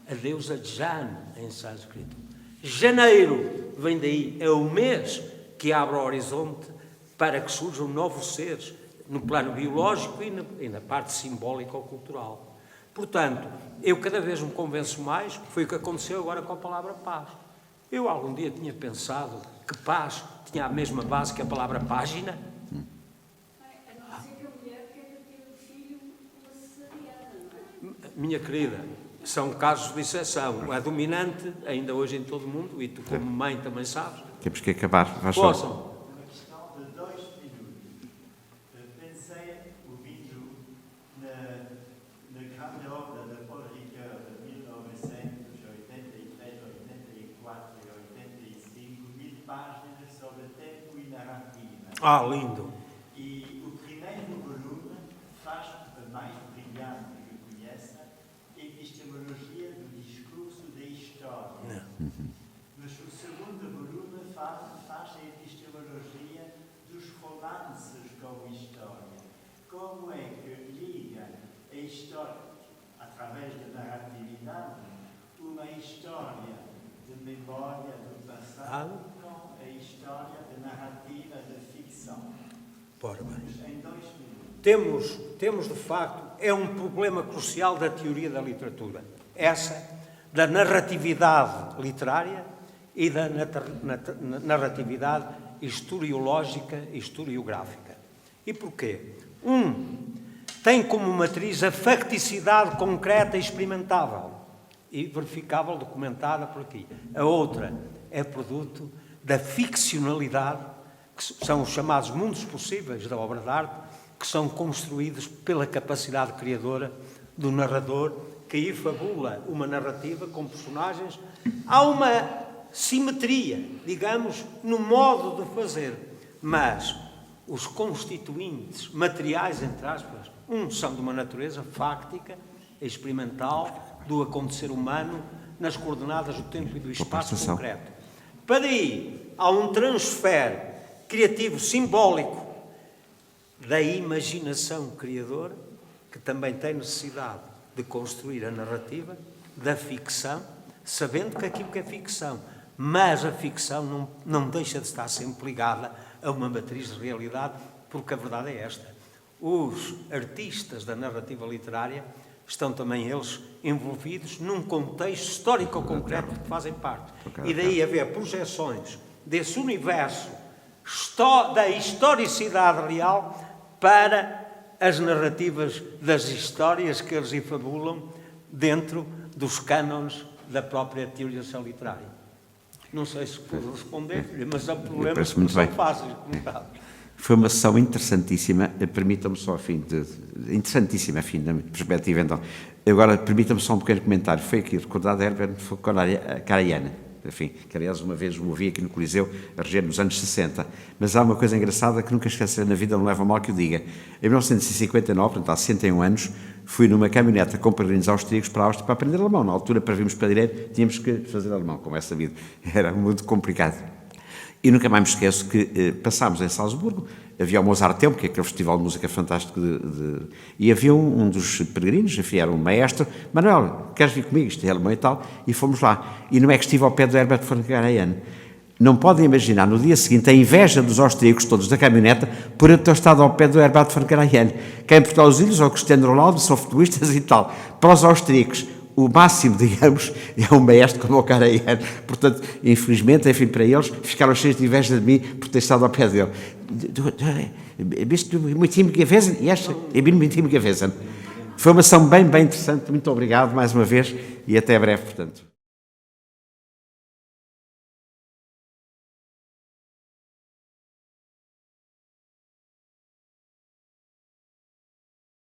A deusa Jan, em sânscrito. Janeiro, vem daí, é o mês que abre o horizonte para que surjam novos seres, no plano biológico e na parte simbólica ou cultural. Portanto, eu cada vez me convenço mais, foi o que aconteceu agora com a palavra paz. Eu algum dia tinha pensado que paz tinha a mesma base que a palavra página. A não ser que a mulher queira ter um filho com uma cesariana, não é? Minha querida, são casos de exceção. A dominante, ainda hoje em todo o mundo, e tu como mãe também sabes. Temos que acabar. Possam. Uma questão de 2 minutos. Pensei, ouvindo na grande obra de Paul Ricoeur de 1983, 84 e 85, 1000 páginas sobre tempo e narrativa. Ah, lindo. E o primeiro volume faz a mais brilhante que conheça epistemologia do discurso da história. Mas o segundo volume dos romances com história. Como é que liga a história, através da narratividade, uma história de memória do passado com a história de narrativa de ficção? Ora bem. Em 2 minutos. Temos de facto, é um problema crucial da teoria da literatura. Essa da narratividade literária e da narratividade historiológica e historiográfica. E porquê? Tem como matriz a facticidade concreta e experimentável e verificável, documentada por aqui. A outra é produto da ficcionalidade, que são os chamados mundos possíveis da obra de arte, que são construídos pela capacidade criadora do narrador, que aí fabula uma narrativa com personagens. Há uma simetria, digamos, no modo de fazer, mas os constituintes materiais, entre aspas, são de uma natureza fáctica, experimental, do acontecer humano, nas coordenadas do tempo e do espaço concreto. Para aí, há um transfer criativo, simbólico, da imaginação criadora, que também tem necessidade de construir a narrativa, da ficção, sabendo que aquilo que é ficção, mas a ficção não deixa de estar sempre ligada a uma matriz de realidade, porque a verdade é esta. Os artistas da narrativa literária estão também eles envolvidos num contexto histórico concreto que fazem parte. E daí haver projeções desse universo da historicidade real para as narrativas das histórias que eles infabulam dentro dos cânones da própria teorização literária. Não sei se pude responder-lhe, mas há problemas que são fáceis de comentar. Foi uma sessão interessantíssima, permitam-me só, interessantíssima, da minha perspectiva, então. Agora, permitam-me só um pequeno comentário. Foi aqui recordado Herbert Karajan, enfim, que aliás uma vez o ouvi aqui no Coliseu, a reger nos anos 60, mas há uma coisa engraçada que nunca esquecer na vida, não leva a mal que o diga. Em 1959, portanto há 61 anos, fui numa caminhoneta com peregrinos austríacos para a Áustria para aprender alemão. Na altura, para virmos para a direita, tínhamos que fazer alemão, como é sabido. Era muito complicado. E nunca mais me esqueço que passámos em Salzburgo, havia o Mozarteum, que é aquele festival de música fantástico, e havia um dos peregrinos, enfim, era um maestro, Manuel, queres vir comigo? Isto é alemão e tal, e fomos lá. E não é que estive ao pé do Herbert von Karajan. Não podem imaginar, no dia seguinte, a inveja dos austríacos todos da caminhoneta por eu ter estado ao pé do Herbert von Karajan. Cá em Portugal, os Ilhos, ao Cristiano Ronaldo, são futebolistas e tal. Para os austríacos, o máximo, digamos, é um maestro como o Karajan. Portanto, infelizmente, enfim, para eles, ficaram cheios de inveja de mim por ter estado ao pé dele. Bist du mit ihm gewesen? Yes, ich bin mit ihm gewesen. Foi uma ação bem interessante. Muito obrigado mais uma vez e até breve, portanto.